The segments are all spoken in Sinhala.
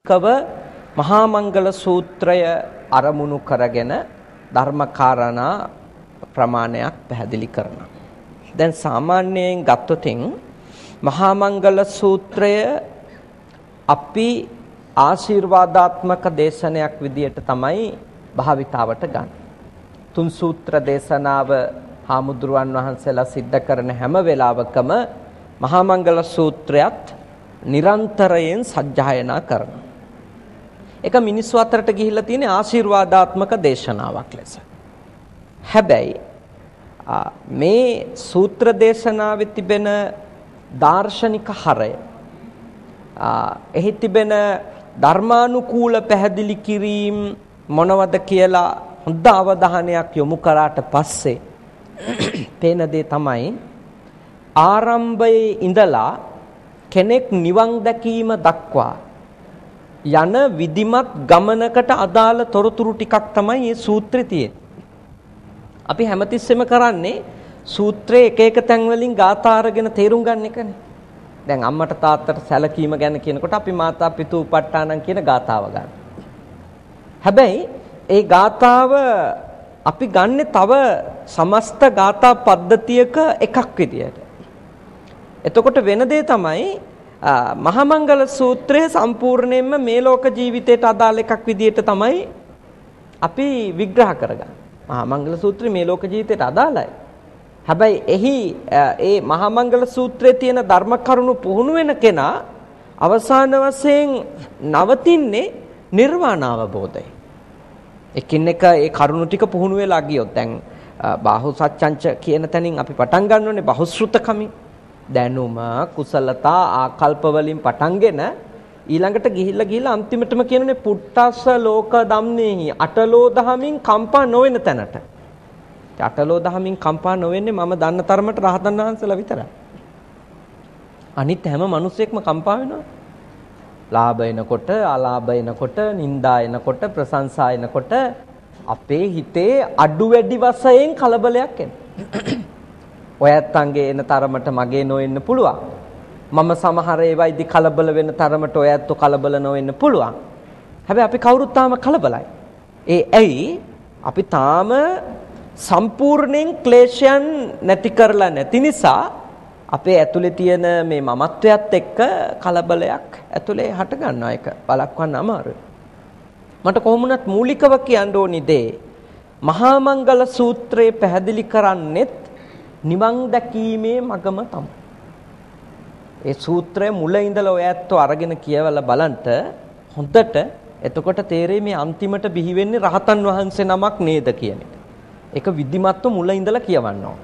කව මහා මංගල සූත්‍රය අරමුණු කරගෙන ධර්මකාරණා ප්‍රමාණයක් පැහැදිලි කරනවා. දැන් සාමාන්‍යයෙන් ගත්තොතින් මහා මංගල සූත්‍රය අපි ආශිර්වාදාත්මක දේශනයක් විදියට තමයි භාවිතාවට ගන්න. තුන් සූත්‍ර දේශනාව හාමුදුරුවන් වහන්සේලා සිද්ධ කරන හැම වෙලාවකම මහා මංගල සූත්‍රයත් නිරන්තරයෙන් සජ්ජායනා කරනවා. ඒක මිනිස්සු අතරට ගිහිල්ලා තියෙන ආශිර්වාදාත්මක දේශනාවක් ලෙස. හැබැයි මේ සූත්‍ර දේශනාවේ තිබෙන දාර්ශනික හරය එහි තිබෙන ධර්මානුකූල පැහැදිලි කිරීම මොනවද කියලා හොඳ අවධානයක් යොමු කරාට පස්සේ පේන දේ තමයි ආරම්භයේ ඉඳලා කෙනෙක් නිවන් දැකීම දක්වා යන විධිමත් ගමනකට අදාළ තොරතුරු ටිකක් තමයි මේ සූත්‍රයේ තියෙන්නේ. අපි හැමතිස්සෙම කරන්නේ සූත්‍රයේ එක එක තැන් වලින් ගාථා අරගෙන තේරුම් ගන්න එකනේ. දැන් අම්මට තාත්තට සැලකීම ගැන කියනකොට අපි මාතා පිතු උපට්ඨානං කියන ගාථාව ගන්න. හැබැයි ඒ ගාථාව අපි ගන්නෙ තව සමස්ත ගාථා පද්ධතියක එකක් විදියට. එතකොට වෙන දේ තමයි මහා මංගල සූත්‍රය සම්පූර්ණයෙන්ම මේ ලෝක ජීවිතයට අදාළ එකක් විදියට තමයි අපි විග්‍රහ කරගන්නේ. මහා මංගල සූත්‍රය මේ ලෝක ජීවිතයට අදාළයි. හැබැයි එහි ඒ මහා මංගල සූත්‍රයේ තියෙන ධර්ම කරුණු පුහුණු වෙන කෙනා අවසාන වශයෙන් නවතින්නේ නිර්වාණ අවබෝධය. එකින් එක ඒ කරුණු ටික පුහුණු වෙලා ගියොත් දැන් බාහු සත්‍යංච කියන තැනින් අපි පටන් ගන්න ඕනේ බහුශෘතකමින්. දැනුම කුසලතා ආකල්ප වලින් පටන්ගෙන ඊළඟට ගිහිල්ලා අන්තිමටම කියනනේ පුට්ටස්ස ලෝක ධම්මේහි අටලෝ දහමින් කම්පා නොවන තැනට. අටලෝ දහමින් කම්පා නොවෙන්නේ මම දන්න තරමට රහතන් වහන්සේලා විතරයි. අනිත් හැම මිනිස්සෙක්ම කම්පා වෙනවා. ලාභ එනකොට, අලාභ එනකොට, නිന്ദා එනකොට, ප්‍රශංසා එනකොට අපේ හිතේ අඩු වැඩි වශයෙන් කලබලයක් එනවා. ඔයත් අංගේ එන තරමට මගේ නොවෙන්න පුළුවන්. මම සමහර ඒවායිදි කලබල වෙන තරමට ඔයත් කලබල නොවෙන්න පුළුවන්. හැබැයි අපි කවුරුත් තාම කලබලයි. ඇයි? අපි තාම සම්පූර්ණයෙන් ක්ලේශයන් නැති කරලා නැති නිසා අපේ ඇතුලේ තියෙන මේ මමත්වයත් එක්ක කලබලයක් ඇතුලේ හට ගන්නවා. ඒක බලක්වන්න අමාරුයි. මට කොහොමුණත් මූලිකව කියන්න ඕනි දේ මහා මංගල සූත්‍රයේ පැහැදිලි කරන්නේත් නිවන් දැකීමේ මගම තමයි. ඒ සූත්‍රය මුල ඉඳලා ඔය ඇත්තෝ අරගෙන කියවලා බලන්ට හොඳට එතකොට තේරෙයි මේ අන්තිමට බිහි වෙන්නේ රහතන් වහන්සේ නමක් නේද කියන එක. ඒක විධිමත්ව මුල ඉඳලා කියවන්න ඕන.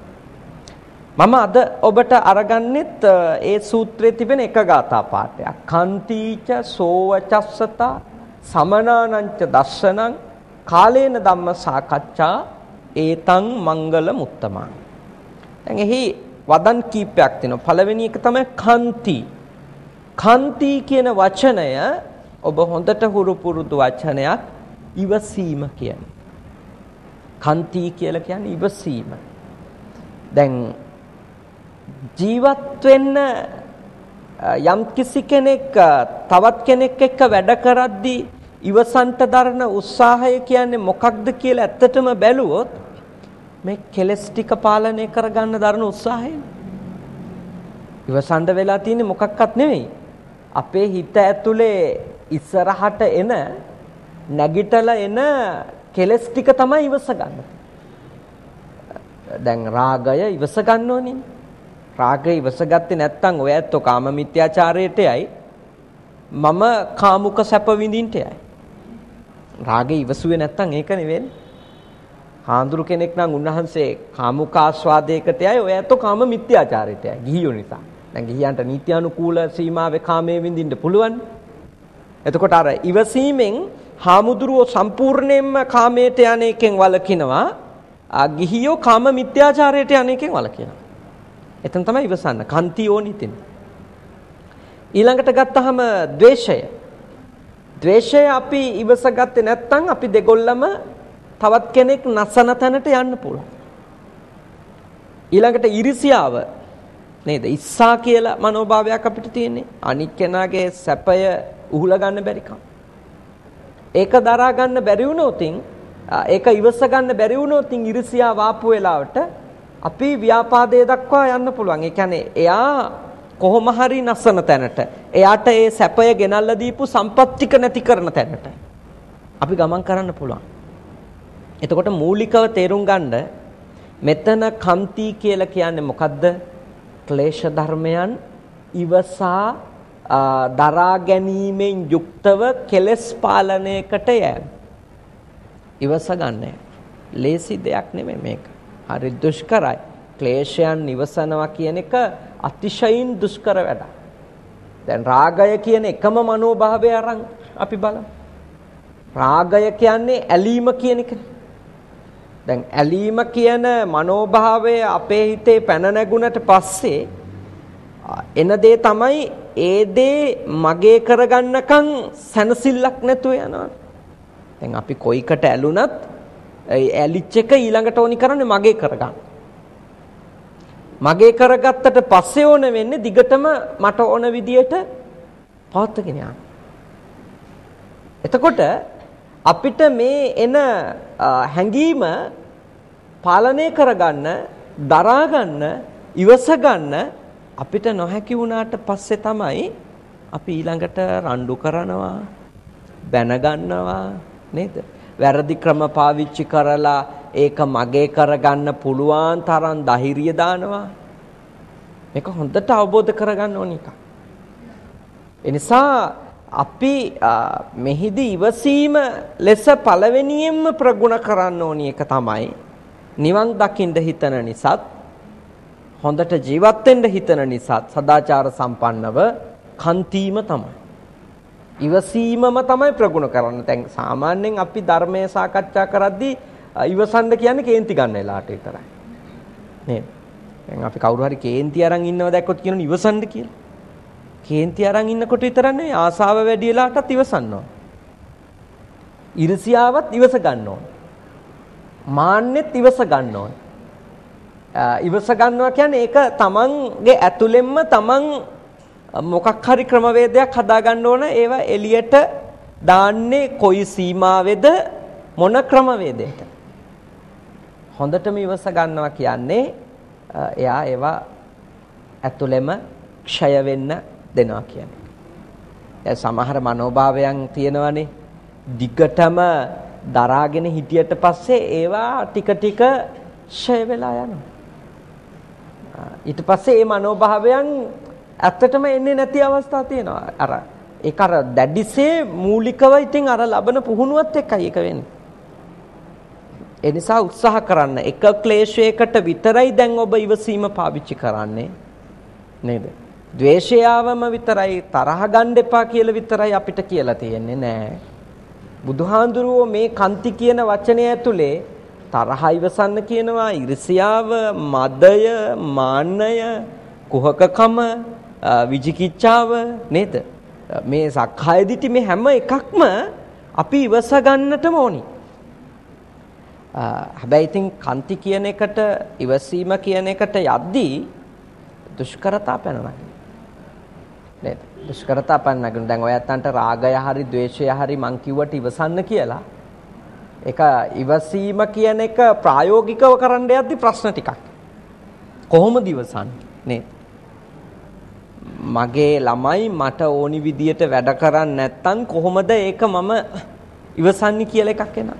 මම අද ඔබට අරගන්නෙත් ඒ සූත්‍රයේ තිබෙන එක ගාථා පාඨයක්. කන්තිච සෝවචස්සතා සමනානංච දස්සනං කාලේන ධම්ම සාකච්ඡා ඒතං මංගල මුත්තමං. දැන් එහි වදන් කීපයක් තියෙනවා. පළවෙනි එක තමයි කන්ති. කන්ති කියන වචනය ඔබ හොඳට හුරු පුරුදු වචනයක්. ඉවසීම කියන්නේ. කන්ති කියලා කියන්නේ ඉවසීම. දැන් ජීවත් වෙන්න යම් කිසි කෙනෙක් තවත් කෙනෙක් එක්ක වැඩ කරද්දී ඉවසන්ට දරන උත්සාහය කියන්නේ මොකක්ද කියලා ඇත්තටම බැලුවොත් මේ කෙලස් ටික පාලනය කරගන්න දරන උත්සාහය. ඉවසන්න වෙලා තියෙන්නේ මොකක්වත් නෙවෙයි. අපේ හිත ඇතුලේ ඉස්සරහට එන නැගිටලා එන කෙලස් ටික තමයි ඉවස ගන්න. දැන් රාගය ඉවස ගන්න ඕනේ. රාගය ඉවසගත්තේ නැත්නම් ඔය ඇත්තෝ කාම මිත්‍යාචාරයටයි මම කාමුක සැප විඳින්නටයි. රාගය ඉවසුවේ නැත්නම් ඒක නෙවෙයි. හාඳුරු කෙනෙක් නම් උන්වහන්සේ කාමුක ආස්වාදයකටයි ඔය ඇත්තෝ කාම මිත්‍යාචාරයටයි. ගිහියෝ නිසා. දැන් ගිහියන්ට නීත්‍යානුකූල සීමාවේ කාමයේ විඳින්න පුළුවන්. එතකොට අර ඉවසීමෙන් හාමුදුරුවෝ සම්පූර්ණයෙන්ම කාමයට යන එකෙන් වළකිනවා. ගිහියෝ කාම මිත්‍යාචාරයට යන එකෙන් වළකිනවා. එතන තමයි ඉවසන්න. කන්ති ඕනි තින්. ඊළඟට ගත්තහම ද්වේෂය. ද්වේෂය අපි ඉවසගත්තේ නැත්නම් අපි දෙගොල්ලම තවත් කෙනෙක් නසන තැනට යන්න පුළුවන්. ඊළඟට iriසියාව නේද? ඉස්සා කියලා මනෝභාවයක් අපිට තියෙන්නේ. අනික් කෙනාගේ සැපය උහුලා ගන්න බැරි කම. ඒක දරා ගන්න බැරි වුණොත් ඒක ඉවස ගන්න බැරි වුණොත් ඉරිසියාව ආපු වෙලාවට අපි ව්‍යාපාදයේ දක්වා යන්න පුළුවන්. ඒ කියන්නේ එයා කොහොම හරි නැසන තැනට, එයාට ඒ සැපය ගෙනල්ලා දීපු සම්පත් ටික නැති කරන තැනට අපි ගමන් කරන්න පුළුවන්. එතකොට මූලිකව තේරුම් ගන්න මෙතන කන්ති කියලා කියන්නේ මොකද්ද? ක්ලේශ ධර්මයන් ඉවසා දරා ගැනීමෙන් යුක්තව කෙලස් පාලනයකට යෑම. ඉවස ගන්න. ලේසි දෙයක් නෙමෙයි මේක. හරි දුෂ්කරයි. ක්ලේශයන් ඉවසනවා කියන එක අතිශයින් දුෂ්කර වැඩක්. දැන් රාගය කියන එකම මනෝභාවය අරන් අපි බලමු. රාගය කියන්නේ ඇලීම කියන එක. දැන් ඇලීම කියන මනෝභාවය අපේ හිතේ පැන නැගුණට පස්සේ එන දේ තමයි ඒ දේ මගේ කරගන්නකම් සැනසෙල්ලක් නැතුව යනවා. දැන් අපි කොයිකට ඇලුනත් ඒ ඇලිච් එක ඊළඟට ඕනි කරන්නේ මගේ කරගන්න. මගේ කරගත්තට පස්සේ ඕන වෙන්නේ දිගටම මට ඕන විදියට පවත්වාගෙන යන්න. එතකොට අපිට මේ එන හැඟීම පාලනය කරගන්න, දරා ගන්න, ඉවස ගන්න අපිට නොහැකි වුණාට පස්සේ තමයි අපි ඊළඟට රණ්ඩු කරනවා, බැන ගන්නවා නේද? වැරදි ක්‍රම පාවිච්චි කරලා ඒක මගේ කරගන්න පුළුවන් තරම් ධෛර්යය දානවා. මේක හොඳට අවබෝධ කරගන්න ඕන එක. ඒ නිසා අපි මෙහිදී ඉවසීම ලෙස පළවෙනියෙන්ම ප්‍රගුණ කරන්න ඕනි එක තමයි නිවන් දකින්න හිතන නිසාත් හොඳට ජීවත් වෙන්න හිතන නිසාත් සදාචාර සම්පන්නව කන්තිම තමයි. ඉවසීමම තමයි ප්‍රගුණ කරන්න. දැන් සාමාන්‍යයෙන් අපි ධර්මයේ සාකච්ඡා කරද්දී ඉවසන්න කියන්නේ කේන්ති ගන්න වෙලාවට විතරයි. නේද? දැන් අපි කවුරු හරි කේන්ති අරන් ඉන්නව දැක්කොත් කියනවා ඉවසන්න කියලා. කේන්ති අරන් ඉන්නකොට විතරක් නෙවෙයි ආසාව වැඩි වෙලාටත් ඉවසන්න ඕන. ඊර්ෂියාවත් ඉවස ගන්න ඕන. මාන්නෙත් ඉවස ගන්න ඕන. ඉවස ගන්නවා කියන්නේ ඒක තමන්ගේ ඇතුළෙන්ම තමන් මොකක් හරි ක්‍රමවේදයක් හදා ගන්න ඕන. ඒවා එළියට දාන්නේ කොයි සීමාවෙද මොන ක්‍රමවේදයකට. හොඳටම ඉවස ගන්නවා කියන්නේ එයා ඒවා ඇතුළෙම ක්ෂය වෙන්න දෙනවා කියන්නේ. දැන් සමහර මනෝභාවයන් තියෙනවානේ. දිගටම දරාගෙන හිටියට පස්සේ ඒවා ටික ටික ක්ෂය වෙලා යනවා. ඊට පස්සේ මේ මනෝභාවයන් ඇත්තටම එන්නේ නැති අවස්ථා තියෙනවා. අර ඒක අර දැඩිසේ මූලිකව ඉතින් අර ලබන පුහුණුවත් එක්කයි ඒක වෙන්නේ. ඒ නිසා උත්සාහ කරන්න. එක ක්ලේශයකට විතරයි දැන් ඔබ ඉවසීම පාවිච්චි කරන්නේ නේද? ද්වේෂයවම විතරයි තරහ ගන්න එපා කියලා විතරයි අපිට කියලා තියෙන්නේ නෑ. බුදුහාඳුරුවෝ මේ කන්ති කියන වචනය ඇතුලේ තරහ ඉවසන්න කියනවා, ඊර්ෂියාව, මදය, මාන්නය, කුහකකම, විචිකිච්ඡාව නේද? මේ සක්කාය දිටි මේ හැම එකක්ම අපි ඉවස ගන්නටම ඕනි. හැබැයි ඉතින් කන්ති කියන එකට ඉවසීම කියන එකට යද්දී දුෂ්කරතා පැනනගින. නේද? දුෂ්කරතා පැනනගින. දැන් ඔය ඇත්තන්ට රාගය හරි ද්වේෂය හරි මං කිව්වට ඉවසන්න කියලා. ඒක ඉවසීම කියන එක ප්‍රායෝගිකව කරන්න යද්දී ප්‍රශ්න ටිකක්. කොහොමද ඉවසන්නේ? නේද? මගේ ළමයි මට ඕනි විදියට වැඩ කරන්නේ නැත්නම් කොහොමද ඒක මම ඉවසන්නේ කියලා එකක් එනවා.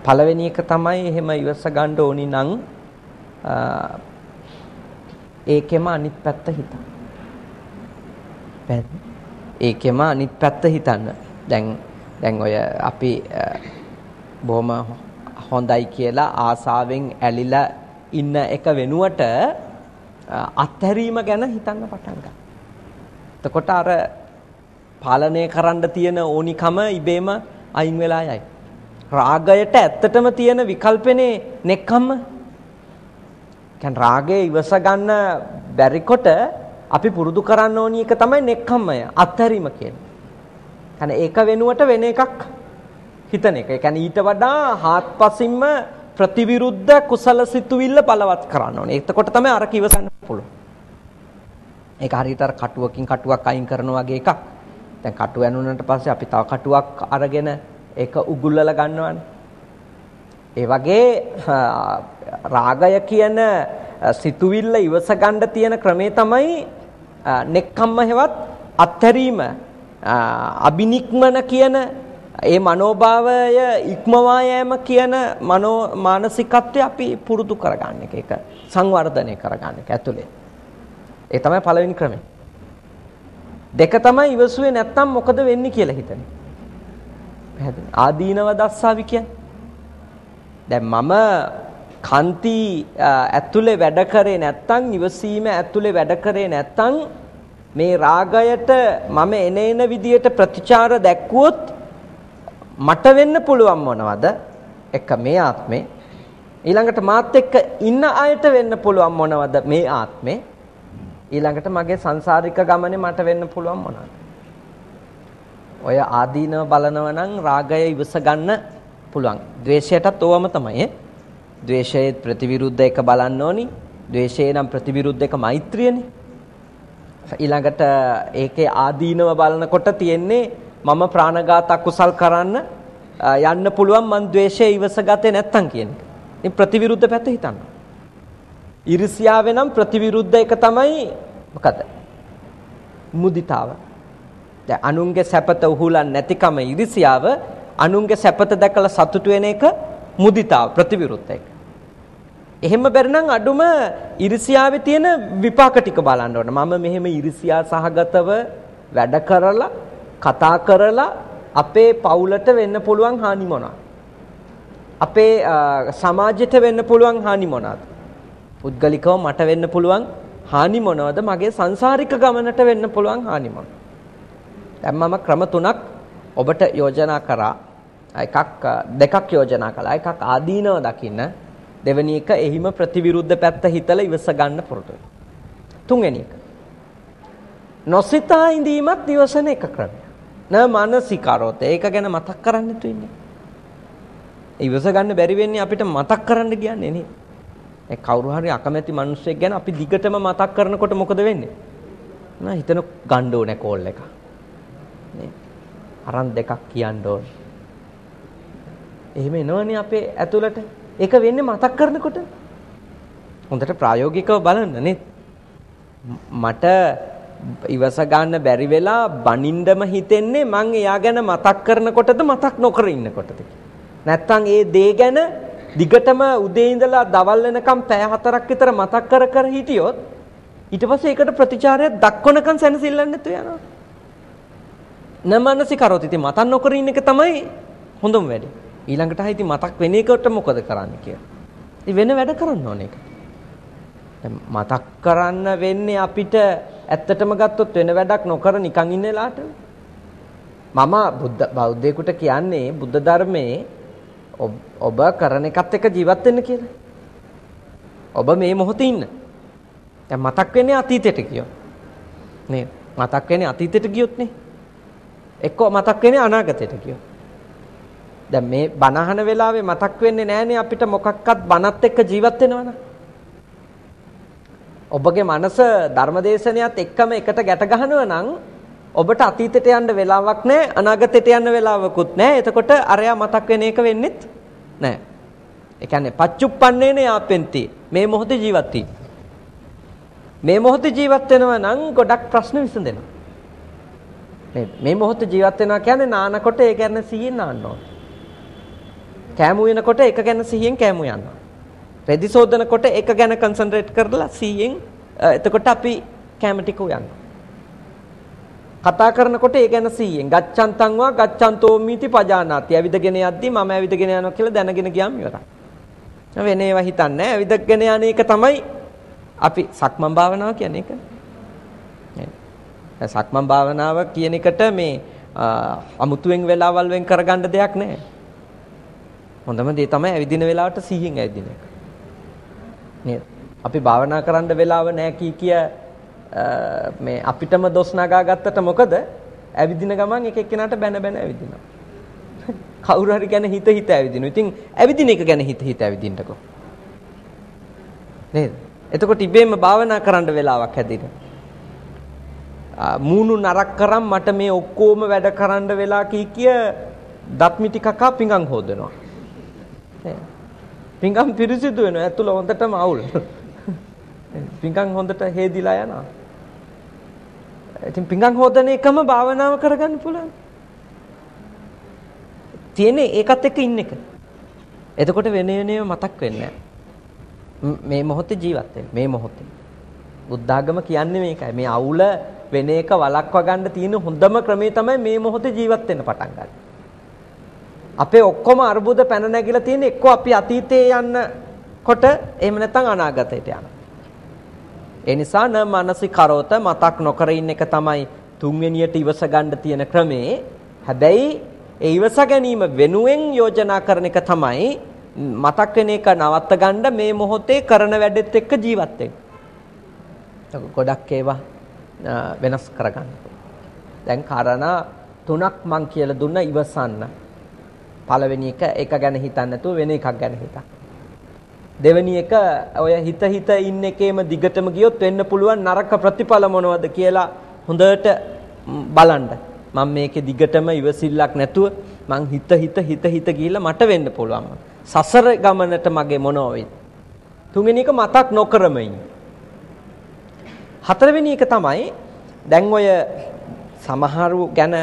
පළවෙනි එක තමයි එහෙම ඉවස ගන්න ඕනි නම් ඒකෙම අනිත් පැත්ත හිතන්න. ඒකෙම අනිත් පැත්ත හිතන්න. දැන් ඔය අපි බොහොම හොඳයි කියලා ආසාවෙන් ඇලිලා ඉන්න එක වෙනුවට අත්හැරීම ගැන හිතන්න පටන් ගන්න. එතකොට අර පාලනය කරන්න තියෙන ඕනිකම ඉබේම අයින් වෙලා යයි. රාගයට ඇත්තටම තියෙන විකල්පනේ නෙක්ඛම්ම. කියන්නේ රාගය ඉවස ගන්න බැරි කොට අපි පුරුදු කරන්න ඕනි එක තමයි නෙක්ඛම්මය, අත්හැරීම කියන්නේ. කියන්නේ ඒක වෙනුවට වෙන එකක් හිතන එක. ඒ කියන්නේ ඊට වඩා හාත්පසින්ම ප්‍රතිවිරුද්ධ කුසල සිතුවිල්ල බලවත් කරන්න ඕනේ. එතකොට තමයි අර කිවසන්න පුළුවන්. ඒක හරියට අර කටුවකින් කටුවක් අයින් කරනවා වගේ එකක්. දැන් කටු ඇනුනට පස්සේ අපි තව කටුවක් අරගෙන ඒක උගුල්ලලා ගන්නවනේ. ඒ වගේ රාගය කියන සිතුවිල්ල ඉවස ගන්න තියෙන ක්‍රමේ තමයි නෙක්ඛම්ම හෙවත් අත්හැරීම අබිනික්මන කියන ඒ මනෝභාවය ඉක්මවා යෑම කියන මානසිකත්වය අපි පුරුදු කරගන්න එක. ඒක සංවර්ධනය කරගන්න එක ඇතුලේ. ඒ තමයි පළවෙනි ක්‍රමය. දෙක තමයි ඉවසුවේ නැත්තම් මොකද වෙන්නේ කියලා හිතන්නේ. පැහැදිලි. ආදීනව දස්සාවි කියන්නේ. දැන් මම කාන්ති ඇතුලේ වැඩ කරේ නැත්තම් ඉවසීම ඇතුලේ වැඩ කරේ නැත්තම් මේ රාගයට මම එන විදියට ප්‍රතිචාර දැක්වුවොත් මට වෙන්න පුළුවන් මොනවද? එක මේ ආත්මේ ඊළඟට මාත් එක්ක ඉන්න අයට වෙන්න පුළුවන් මොනවද මේ ආත්මේ? ඊළඟට මගේ සංසාරික ගමනේ මට වෙන්න පුළුවන් මොනවද? ඔය ආදීනව බලනවා නම් රාගය ඉවස ගන්න පුළුවන්. ද්වේෂයටත් ඕවම තමයි. ද්වේෂයේ ප්‍රතිවිරුද්ධ එක බලන්න ඕනි. ද්වේෂේ නම් ප්‍රතිවිරුද්ධ එක මෛත්‍රියනේ. ඊළඟට ඒකේ ආදීනව බලනකොට තියෙන්නේ මම ප්‍රාණඝාත කුසල් කරන්න යන්න පුළුවන් මං ද්වේෂය ඉවසගත්තේ නැත්තම් කියන එක. ඉතින් ප්‍රතිවිරුද්ධ පැත්ත හිතන්න. ඊර්ෂ්‍යාවේ නම් ප්‍රතිවිරුද්ධ එක තමයි මොකද? මුදිතාව. දැන් අනුන්ගේ සැපත උහුලන්නේ නැතිකම ඊර්ෂ්‍යාව, අනුන්ගේ සැපත දැකලා සතුටු වෙන එක මුදිතාව ප්‍රතිවිරුද්ධ එක. එහෙම බැරි නම් අඩුම ඊර්ෂ්‍යාවේ තියෙන විපාක ටික බලන්න ඕන. මම මෙහෙම ඊර්ෂ්‍යා සහගතව වැඩ කරලා කතා කරලා අපේ පවුලට වෙන්න පුළුවන් හානි මොනවාද? අපේ සමාජයට වෙන්න පුළුවන් හානි මොනවාද? පුද්ගලිකව මට වෙන්න පුළුවන් හානි මොනවද? මගේ සංසාරික ගමනට වෙන්න පුළුවන් හානි මොනවද? දැන් මම ක්‍රම තුනක් ඔබට යෝජනා කරා. දෙකක් යෝජනා කළා. එකක් ආදීනව දකින්න. දෙවෙනි එක එහිම ප්‍රතිවිරුද්ධ පැත්ත හිතලා ඉවස ගන්න පුරුදු වෙන්න. තුන්වෙනි එක නොසිතා ඉඳීමත් ඉවසන එක ක්‍රමයක්. න මානසිකාරෝත ඒක ගැන මතක් කරන්න තු ඉන්නේ. ඉවස ගන්න බැරි වෙන්නේ අපිට මතක් කරන්න කියන්නේ නේ. ඒ කවුරු හරි අකමැති මිනිස්සෙක් ගැන අපි දිගටම මතක් කරනකොට මොකද වෙන්නේ? නා හිතන ගන්න ඕනේ කෝල් එක. නේ. අරන් දෙකක් කියන්න ඕනේ. එහෙම එනවනේ අපේ ඇතුළට. ඒක වෙන්නේ මතක් කරනකොට. හොඳට ප්‍රායෝගිකව බලන්න නේ. මට ඉවස ගන්න බැරි වෙලා බනින්නම හිතෙන්නේ මං එයා ගැන මතක් කරනකොටද මතක් නොකර ඉන්නකොටද? නැත්තම් ඒ දේ ගැන දිගටම උදේ ඉඳලා දවල් වෙනකම් පැය 4ක් විතර මතක් කර කර හිටියොත් ඊට පස්සේ ඒකට ප්‍රතිචාරයක් දක්වනකම් සැනසෙල්ලන්නේ නැතුව යනවා. නමනසිකරොත් ඉතින් මතක් නොකර ඉන්න එක තමයි හොඳම වැඩේ. ඊළඟට ආයි ඉතින් මතක් වෙන එකට මොකද කරන්නේ කියලා. ඉතින් වෙන වැඩ කරන්න ඕනේ ඒක. මතක් කරන්න වෙන්නේ අපිට ඇත්තටම ගත්තොත් වෙන වැඩක් නොකර නිකන් ඉන්න වෙලාවට. මම බෞද්ධයෙකුට කියන්නේ බුද්ධ ධර්මයේ ඔබ කරන එකත් එක්ක ජීවත් වෙන්න කියලා. ඔබ මේ මොහොතේ ඉන්න. දැන් මතක් වෙන්නේ අතීතයට ගියොත්. නේද? මතක් වෙන්නේ අතීතයට ගියොත් නේ. එක්ක මතක් වෙන්නේ අනාගතයට ගියොත්. දැන් මේ බණ අහන වෙලාවේ මතක් වෙන්නේ නැහනේ අපිට මොකක්වත් බණත් එක්ක ජීවත් වෙනවනම්. ඔබගේ මනස ධර්මදේශනයත් එක්කම එකට ගැට ගහනවා නම් ඔබට අතීතයට යන්න වෙලාවක් නැහැ, අනාගතයට යන්න වෙලාවකුත් නැහැ. එතකොට අරයා මතක් වෙන එක වෙන්නෙත් නැහැ. ඒ කියන්නේ පච්චුප්පන්නේන යාපෙන්ති. මේ මොහොතේ ජීවත් වී. මේ මොහොතේ ජීවත් වෙනවා නම් ගොඩක් ප්‍රශ්න විසඳෙනවා. මේ මොහොතේ ජීවත් වෙනවා කියන්නේ නානකොට ඒ ගැන සිහියෙන් නාන්න ඕන. කෑමු වෙනකොට ඒක ගැන සිහියෙන් කෑමු යනවා. රෙදි සෝදනකොට ඒක ගැන කන්සන්ට්‍රේට් කරලා සිහියෙන් එතකොට අපි කැම ටික උයන්නවා. කතා කරනකොට ඒ ගැන සිහියෙන් ගච්ඡන්තං වා ගච්ඡන්තෝ මිති පජානාති. ඇවිදගෙන යද්දි මම ඇවිදගෙන යනවා කියලා දැනගෙන ගියාම ඉවරයි. වෙන ඒවා හිතන්නේ නැහැ. ඇවිදගෙන යන එක තමයි අපි සක්මන් භාවනාව කියන්නේ ඒක. සක්මන් භාවනාව කියන එකට මේ අමුතුවෙන් වෙලාවල් වෙන් කරගන්න දෙයක් නැහැ. හොඳම දේ තමයි ඇවිදින වෙලාවට සිහියෙන් ඇවිදින එක. නේද? අපි භාවනා කරන්න වෙලාව නැහැ කිය මේ අපිටම දොස් නගා ගත්තට මොකද? ඇවිදින ගමන් එක එක්කෙනාට බැන බැන ඇවිදිනවා. කවුරු හරි ගැන හිත ඇවිදිනවා. ඉතින් ඇවිදින එක ගැන හිත ඇවිදින්නකෝ. නේද? එතකොට ඉබේම භාවනා කරන්න වෙලාවක් හැදිනවා. මූණු නරක් කරන් මට මේ ඔක්කොම වැඩ කරන්න වෙලා කිය දත්මිටි කකා පිඟන් හොදනවා. පිඟන් පිරිසිදු වෙනවා. ඇතුළ හොඳටම අවුල්. පිඟන් හොඳට හේදිලා යනවා. ඉතින් පිඟන් හොදන එකම භාවනාව කරගන්න පුළුවන්. තියෙන්නේ ඒකත් එක්ක ඉන්න එක. එතකොට වෙන වෙනම මතක් වෙන්නේ මේ මොහොතේ ජීවත් වෙන්න. මේ මොහොතේ. බුද්ධාගම කියන්නේ මේකයි. මේ අවුල වෙන එක වළක්වා ගන්න තියෙන හොඳම ක්‍රමය තමයි මේ මොහොතේ ජීවත් වෙන්න පටන් ගන්න. අපේ ඔක්කොම අරුබුද පැන නැගිලා තියෙන එක්ක අපි අතීතේ යන්න කොට එහෙම නැත්නම් අනාගතයට යනවා. ඒ නිසා න මානසිකරෝත මතක් නොකර ඉන්න එක තමයි තුන්වෙනියට ඉවස ගන්න තියෙන ක්‍රමේ. හැබැයි ඒ ඉවස ගැනීම වෙනුවෙන් යෝජනා කරන එක තමයි මතක් වෙන එක නවත්ත ගන්න මේ මොහොතේ කරන වැඩෙත් එක්ක ජීවත් වෙන්න. ගොඩක් ඒවා වෙනස් කරගන්න. දැන් කාරණා තුනක් මං කියලා දුන්න ඉවසන්න. පළවෙනි එක ගැන හිතන්නේ නැතුව වෙන එකක් ගැන හිතන්න. දෙවෙනි එක ඔය හිත ඉන්න එකේම දිගටම ගියොත් වෙන්න පුළුවන් නරක ප්‍රතිඵල මොනවද කියලා හොඳට බලන්න. මම මේකේ දිගටම ඉවසිල්ලක් නැතුව මං හිත ගිහිල්ලා මට වෙන්න පුළුවන්. සසර ගමනට මගේ මොනව වෙයිද? තුන්වෙනි එක මතක් නොකරම ඉන්න. හතරවෙනි එක තමයි දැන් ඔය සමහරු ගැන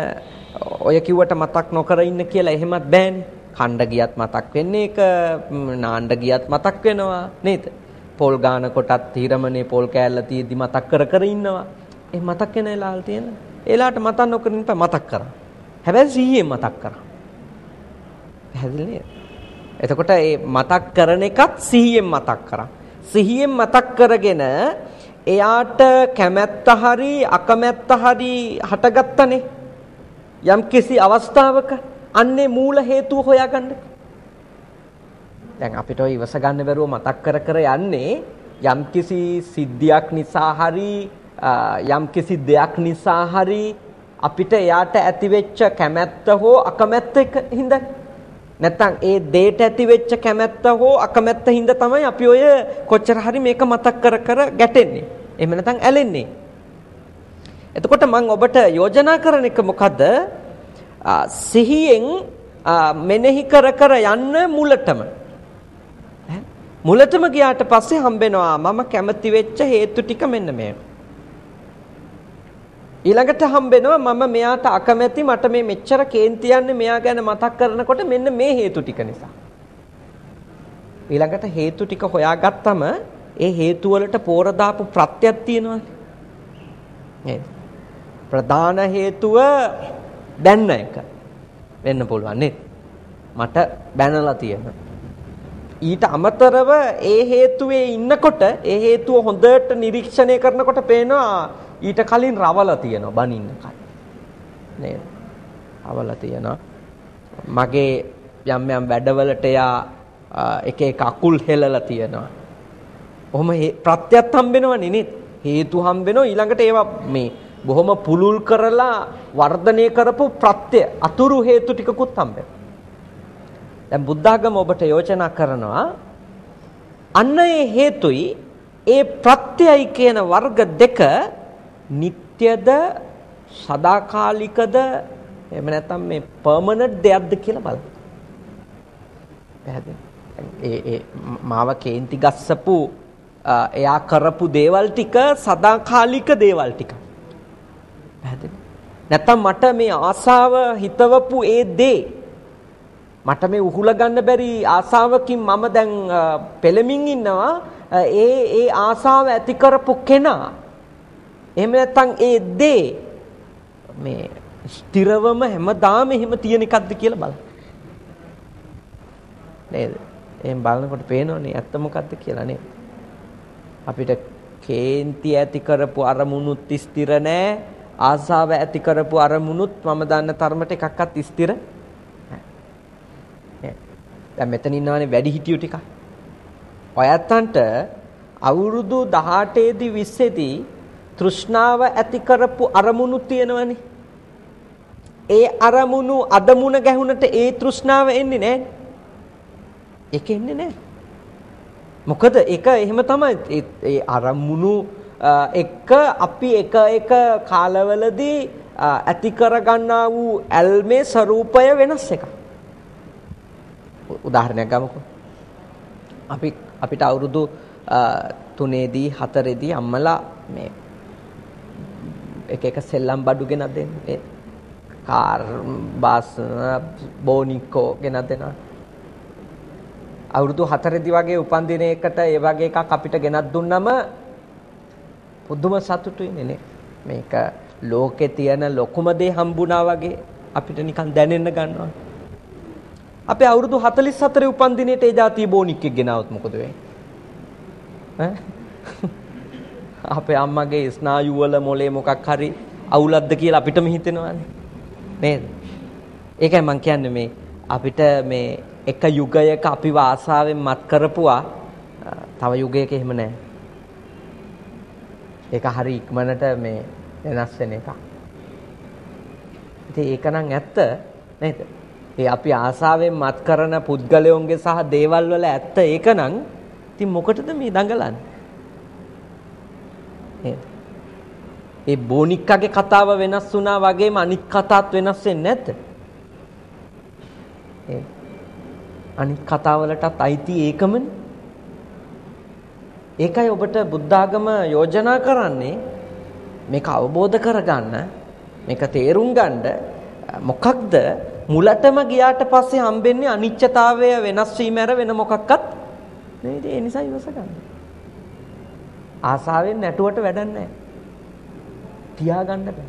ඔය කිව්වට මතක් නොකර ඉන්න කියලා එහෙමත් බෑනේ. කණ්ඩ ගියත් මතක් වෙන්නේ ඒක, නාන්න ගියත් මතක් වෙනවා නේද? පොල් ගාන කොටත් හිරමනේ පොල් කෑල්ල තියෙද්දි මතක් කර ඉන්නවා. ඒ මතක් වෙන එලාල් තියෙන. එලාට මතක් නොකර ඉන්න මතක් කරා. හැබැයි සිහියෙන් මතක් කරා. පැහැදිලි නේද? එතකොට මේ මතක් කරන එකත් සිහියෙන් මතක් කරා. සිහියෙන් මතක් කරගෙන එයාට කැමැත්ත හරි අකමැත්ත හරි හටගත්තනේ යම් කිසි අවස්ථාවක අන්නේ මූල හේතුව හොයාගන්න. දැන් අපිට ඔය ඉවස ගන්න බැරුව මතක් කර යන්නේ යම් කිසි සිද්ධියක් නිසා හරි යම් කිසි දෙයක් නිසා හරි අපිට එයාට ඇතිවෙච්ච කැමැත්ත හෝ අකමැත්ත හින්දා නැත්තම් ඒ දෙයට ඇතිවෙච්ච කැමැත්ත හෝ අකමැත්ත හින්දා තමයි අපි ඔය කොච්චර හරි මේක මතක් කර ගැටෙන්නේ. එහෙම නැත්නම් ඇලෙන්නේ. එතකොට මම ඔබට යෝජනා කරන එක මොකද්ද? සිහියෙන් මෙනෙහි කර යන්න මුලටම ගියාට පස්සේ හම්බෙනවා මම කැමති වෙච්ච හේතු ටික මෙන්න මේ. ඊළඟට හම්බෙනවා මම මෙයාට අකමැති මට මේ මෙච්චර කේන්ති යන්නේ මෙයා ගැන මතක් කරනකොට මෙන්න මේ හේතු ටික නිසා. ඊළඟට හේතු ටික හොයාගත්තම ඒ හේතු වලට පෝර දාපු ප්‍රත්‍යක් තියෙනවා. නේද? ප්‍රධාන හේතුව බැන්න එක වෙන්න පුළුවන් නේද? මට බැනලා තියෙනවා. ඊට අමතරව ඒ හේතුවේ ඉන්නකොට ඒ හේතුව හොඳට නිරීක්ෂණය කරනකොට පේනවා ඊට කලින් රවලා තියෙනවා බනින්න කලින්. නේද? රවලා තියෙනවා. මගේ යම් වැඩවලට යා එක අකුල් හෙලලා තියෙනවා. කොහොම ප්‍රත්‍යත් හම්බෙනවනේ නේද? හේතු හම්බෙනවා ඊළඟට ඒවා මේ බොහොම පුලුල් කරලා වර්ධනය කරපු ප්‍රත්‍ය අතුරු හේතු ටිකකුත් හම්බෙනවා. දැන් බුද්ධාගම ඔබට යෝජනා කරනවා අන්න ඒ හේතුයි ඒ ප්‍රත්‍යයි කියන වර්ග දෙක නිට්ටයද සදාකාලිකද එහෙම නැත්නම් මේ පර්මනන්ට් දෙයක්ද කියලා බලන්න. පැහැදිලි? ඒ මාව කේන්ති ගස්සපු එයා කරපු දේවල් ටික සදාකාලික දේවල් ටික. පැහැදිලි? නැත්නම් මට මේ ආසාව හිතවපු ඒ දේ මට මේ උහුල ගන්න බැරි ආසාවකින් මම දැන් පෙළමින් ඉන්නවා ඒ ආසාව ඇති කරපු කෙනා. එහෙම නැත්නම් ඒ දේ මේ ස්ථිරවම හැමදාම එහෙම තියෙන එකක්ද කියලා බලන්න. නේද? එහෙන් බලනකොට පේනවනේ ඇත්ත මොකද්ද කියලා නේද? අපිට කේන්ති ඇති කරපු අරමුණුත් ස්ථිර නෑ, ආසාව ඇති කරපු අරමුණුත් මම දන්න තරමට එකක්වත් ස්ථිර නෑ. දැන් මෙතන ඉන්නවනේ වැඩිහිටියෝ ටික. ඔයත්තන්ට අවුරුදු 18 දී 20 දී තෘෂ්ණාව ඇති කරපු අරමුණු තියෙනවනේ. ඒ අරමුණු අදමුණ ගැහුනට ඒ තෘෂ්ණාව එන්නේ නෑ. ඒක එන්නේ නෑ. මොකද ඒක එහෙම තමයි. ඒ අරමුණු එක්ක අපි එක කාලවලදී ඇති කරගන්නා වූ ඇල්මේ ස්වરૂපය වෙනස් එකක්. උදාහරණයක් ගමුකෝ. අපිට අවුරුදු 3දී 4දී අම්මලා මේ එක සෙල්ලම් බඩු ගෙනත් දෙන්නේ. කාර් බස් බෝනිකෝ ගෙනත් දෙනවා. අවුරුදු 4දී වගේ උපන්දිනයකට ඒ වගේ එකක් අපිට ගෙනත් දුන්නම පුදුම සතුටුයි නේ. මේක ලෝකේ තියෙන ලොකුම දේ හම්බුණා වගේ අපිට නිකන් දැනෙන්න ගන්නවා. අපි අවුරුදු 44 උපන්දිනේට ඒ જાතිය බෝනික් එක ගෙනාවොත් මොකද වෙන්නේ? අපේ අම්මගේ ස්නායු වල මොලේ මොකක් හරි අවුලක්ද කියලා අපිටම හිතෙනවානේ. නේද? ඒකයි මම කියන්නේ මේ අපිට මේ එක යුගයක අපිව ආසාවෙන් මත් කරපුවා තව යුගයක එහෙම නැහැ. ඒක හරි ඉක්මනට මේ වෙනස් වෙන එකක්. ඉතින් ඒක නම් ඇත්ත නේද? ඒ අපි ආසාවෙන් මත් කරන පුද්ගලයන්ගේ සහ දේවල් වල ඇත්ත ඒක නම් ඉතින් මොකටද මේ දඟලන්නේ? නේද? ඒ බෝනික්කගේ කතාව වෙනස් වුණා වගේම අනිත් කතාත් වෙනස් වෙන්නේ නැද්ද? අනිත් කතාවලටත් අයිති ඒකමනේ. ඒකයි ඔබට බුද්ධ ආගම යෝජනා කරන්නේ මේක අවබෝධ කරගන්න, මේක තේරුම් ගන්න මොකක්ද මුලටම ගියාට පස්සේ හම්බෙන්නේ අනිත්‍යතාවය වෙනස් වීම ඇර වෙන මොකක්වත් නේද? ඒ නිසා ඉවස ගන්න. ආසාවෙන් නැටුවට වැඩක් නැහැ. තියාගන්න බෑ.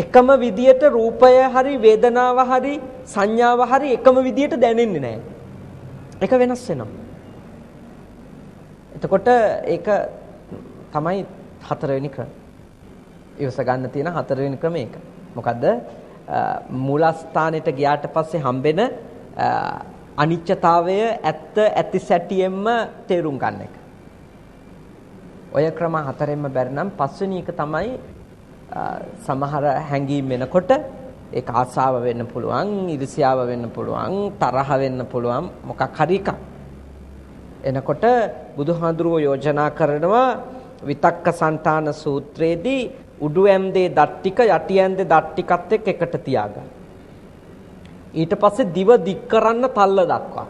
එකම විදියට රූපය හරි වේදනාව හරි සංඥාව හරි එකම විදියට දැනෙන්නේ නැහැ. ඒක වෙනස් වෙනවා. එතකොට ඒක තමයි හතරවෙනි ක්‍රම. ඉවස ගන්න තියෙන හතරවෙනි ක්‍රම ඒක. මොකද්ද? මූලස්ථානෙට ගියාට පස්සේ හම්බෙන අනිත්‍යතාවය ඇත්ත ඇති සැටියෙන්ම තේරුම් ගන්න එක. ඔය ක්‍රම හතරෙන්ම බැරි නම් පස්වෙනි එක තමයි සමහර හැඟීම් වෙනකොට ඒක ආසාව වෙන්න පුළුවන්, ඊර්ෂ්‍යාව වෙන්න පුළුවන්, තරහ වෙන්න පුළුවන්, මොකක් හරි එකක්. එනකොට බුදුහාඳුරුවෝ යෝජනා කරනවා විතක්ක සංඨාන සූත්‍රයේදී උඩු ඇන්දේ දත් ටික යටි ඇන්දේ දත් ටිකත් එකට තියාගන්න. ඊට පස්සේ දිව දික් කරන්න තල්ල දක්වා.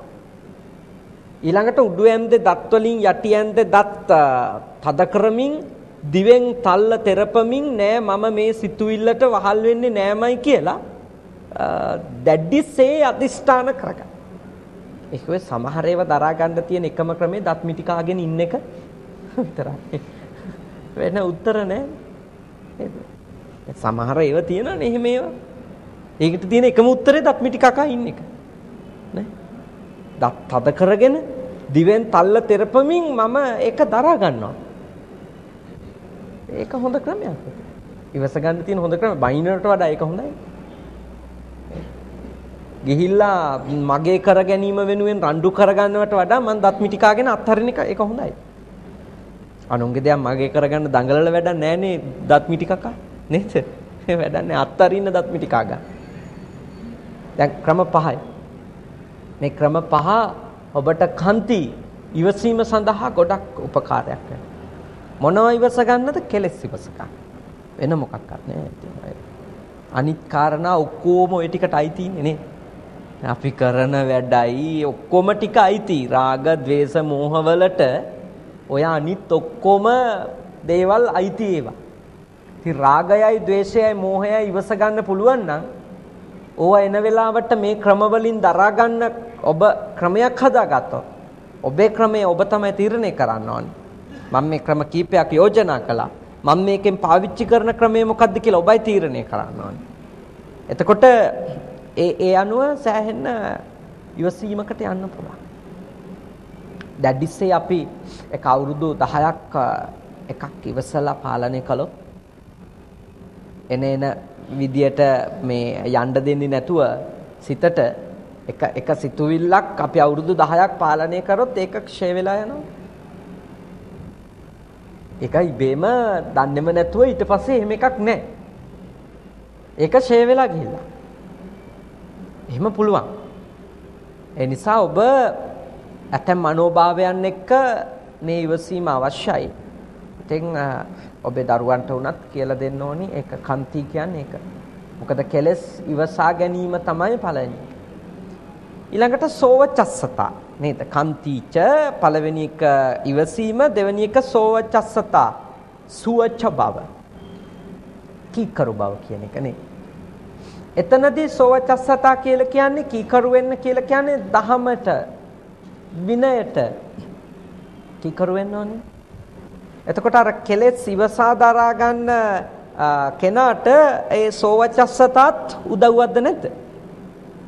ඊළඟට උඩු ඇන්දේ දත් වලින් යටි ඇන්දේ දත් තද කරමින් දිවෙන් තල්ල තෙරපමින් නෑ මම මේ සිතුවිල්ලට වහල් වෙන්නේ නෑමයි කියලා දැඩිසේ අදිෂ්ඨාන කරගන්න. ඒක වෙ සමහර ඒවා දරා ගන්න තියෙන එකම ක්‍රමේ දත් මිටි කාගෙන ඉන්න එක විතරයි. වෙන උත්තර නෑ. සමහර ඒවා තියෙනනේ එහෙම ඒවා. ඒකට තියෙන එකම උත්තරේ දත් මිටි කකා ඉන්න එක. නේ? දත් තද කරගෙන දිවෙන් තල්ල තෙරපමින් මම ඒක දරා ගන්නවා. ඒක හොඳ ක්‍රමයක්. ඉවස ගන්න තියෙන හොඳ ක්‍රම බයිනරට වඩා ඒක හොඳයි. ගිහිල්ලා මගේ කර ගැනීම වෙනුවෙන් රණ්ඩු කරගන්නවට වඩා මම දත් මිටි කාගෙන අත්හරින එක ඒක හොඳයි. අනුන්ගේ දෙයක් මගේ කරගන්න දඟලලා වැඩක් නැහැ නේ දත් මිටි කකා නේද? ඒ වැඩක් නැහැ අත්හරින්න දත් මිටි කා ගන්න. දැන් ක්‍රම පහයි. මේ ක්‍රම පහ ඔබට කන්ති ඉවසීම සඳහා ගොඩක් උපකාරයක් වෙනවා. මොනවා ඉවස ගන්නද? කෙලෙස් ඉවස ගන්න. වෙන මොකක්වත් නෑ. අනිත් කාරණා ඔක්කොම ওই ටිකට අයිති ඉන්නේ නේ. අපි කරන වැඩයි ඔක්කොම ටික අයිති. රාග, ద్వේෂ, මෝහ වලට ඔය අනිත් ඔක්කොම දේවල් අයිති ඒවා. ඉතින් රාගයයි, ద్వේෂයයි, මෝහයයි ඉවස ගන්න පුළුවන් නම් ඕවා එන වෙලාවට මේ ක්‍රම වලින් දරා ගන්න ඔබ ක්‍රමයක් හදාගත්තොත් ඔබේ ක්‍රමය ඔබ තමයි තීරණය කරන්න ඕනේ. මම මේ ක්‍රම කීපයක් යෝජනා කළා. මම මේකෙන් පාවිච්චි කරන ක්‍රමය මොකක්ද කියලා ඔබයි තීරණය කරන්න ඕනේ. එතකොට ඒ අනුව සෑහෙන ඉවසීමකට යන්න පුළුවන්. දැඩිස්සේ අපි එක අවුරුදු 10ක් එකක් ඉවසලා පාලනය කළොත් එන විදියට මේ යන්න දෙන්නේ නැතුව සිතට එක සිතුවිල්ලක් අපි අවුරුදු 10ක් පාලනය කරොත් ඒක ක්ෂය වෙලා යනවා. ඒකයි බේම දන්නේම නැතුව ඊට පස්සේ එහෙම එකක් නැහැ. ඒක ෂේ වෙලා ගිහිල්ලා. එහෙම පුළුවන්. ඒ නිසා ඔබ ඇතැම් මනෝභාවයන් එක්ක මේ ඉවසීම අවශ්‍යයි. ඉතින් ඔබේ දරුවන්ට උනත් කියලා දෙන්න ඕනි ඒක කන්ති කියන්නේ ඒක. මොකද කෙලස් ඉවසා ගැනීම තමයි පළවෙනි. ඊළඟට සෝවචස්සතා නේද? කන්තිච පළවෙනි එක ඉවසීම, දෙවෙනි එක සෝවචස්සතා සුවච බව. කීකරු බව කියන එක නේ. එතනදී සෝවචස්සතා කියලා කියන්නේ කීකරු වෙන්න කියලා කියන්නේ දහමට, විනයට කීකරු වෙන්න ඕනේ. එතකොට අර කෙලෙස් ඉවසා දරා ගන්න කෙනාට ඒ සෝවචස්සතාත් උදව්වක්ද නැද්ද?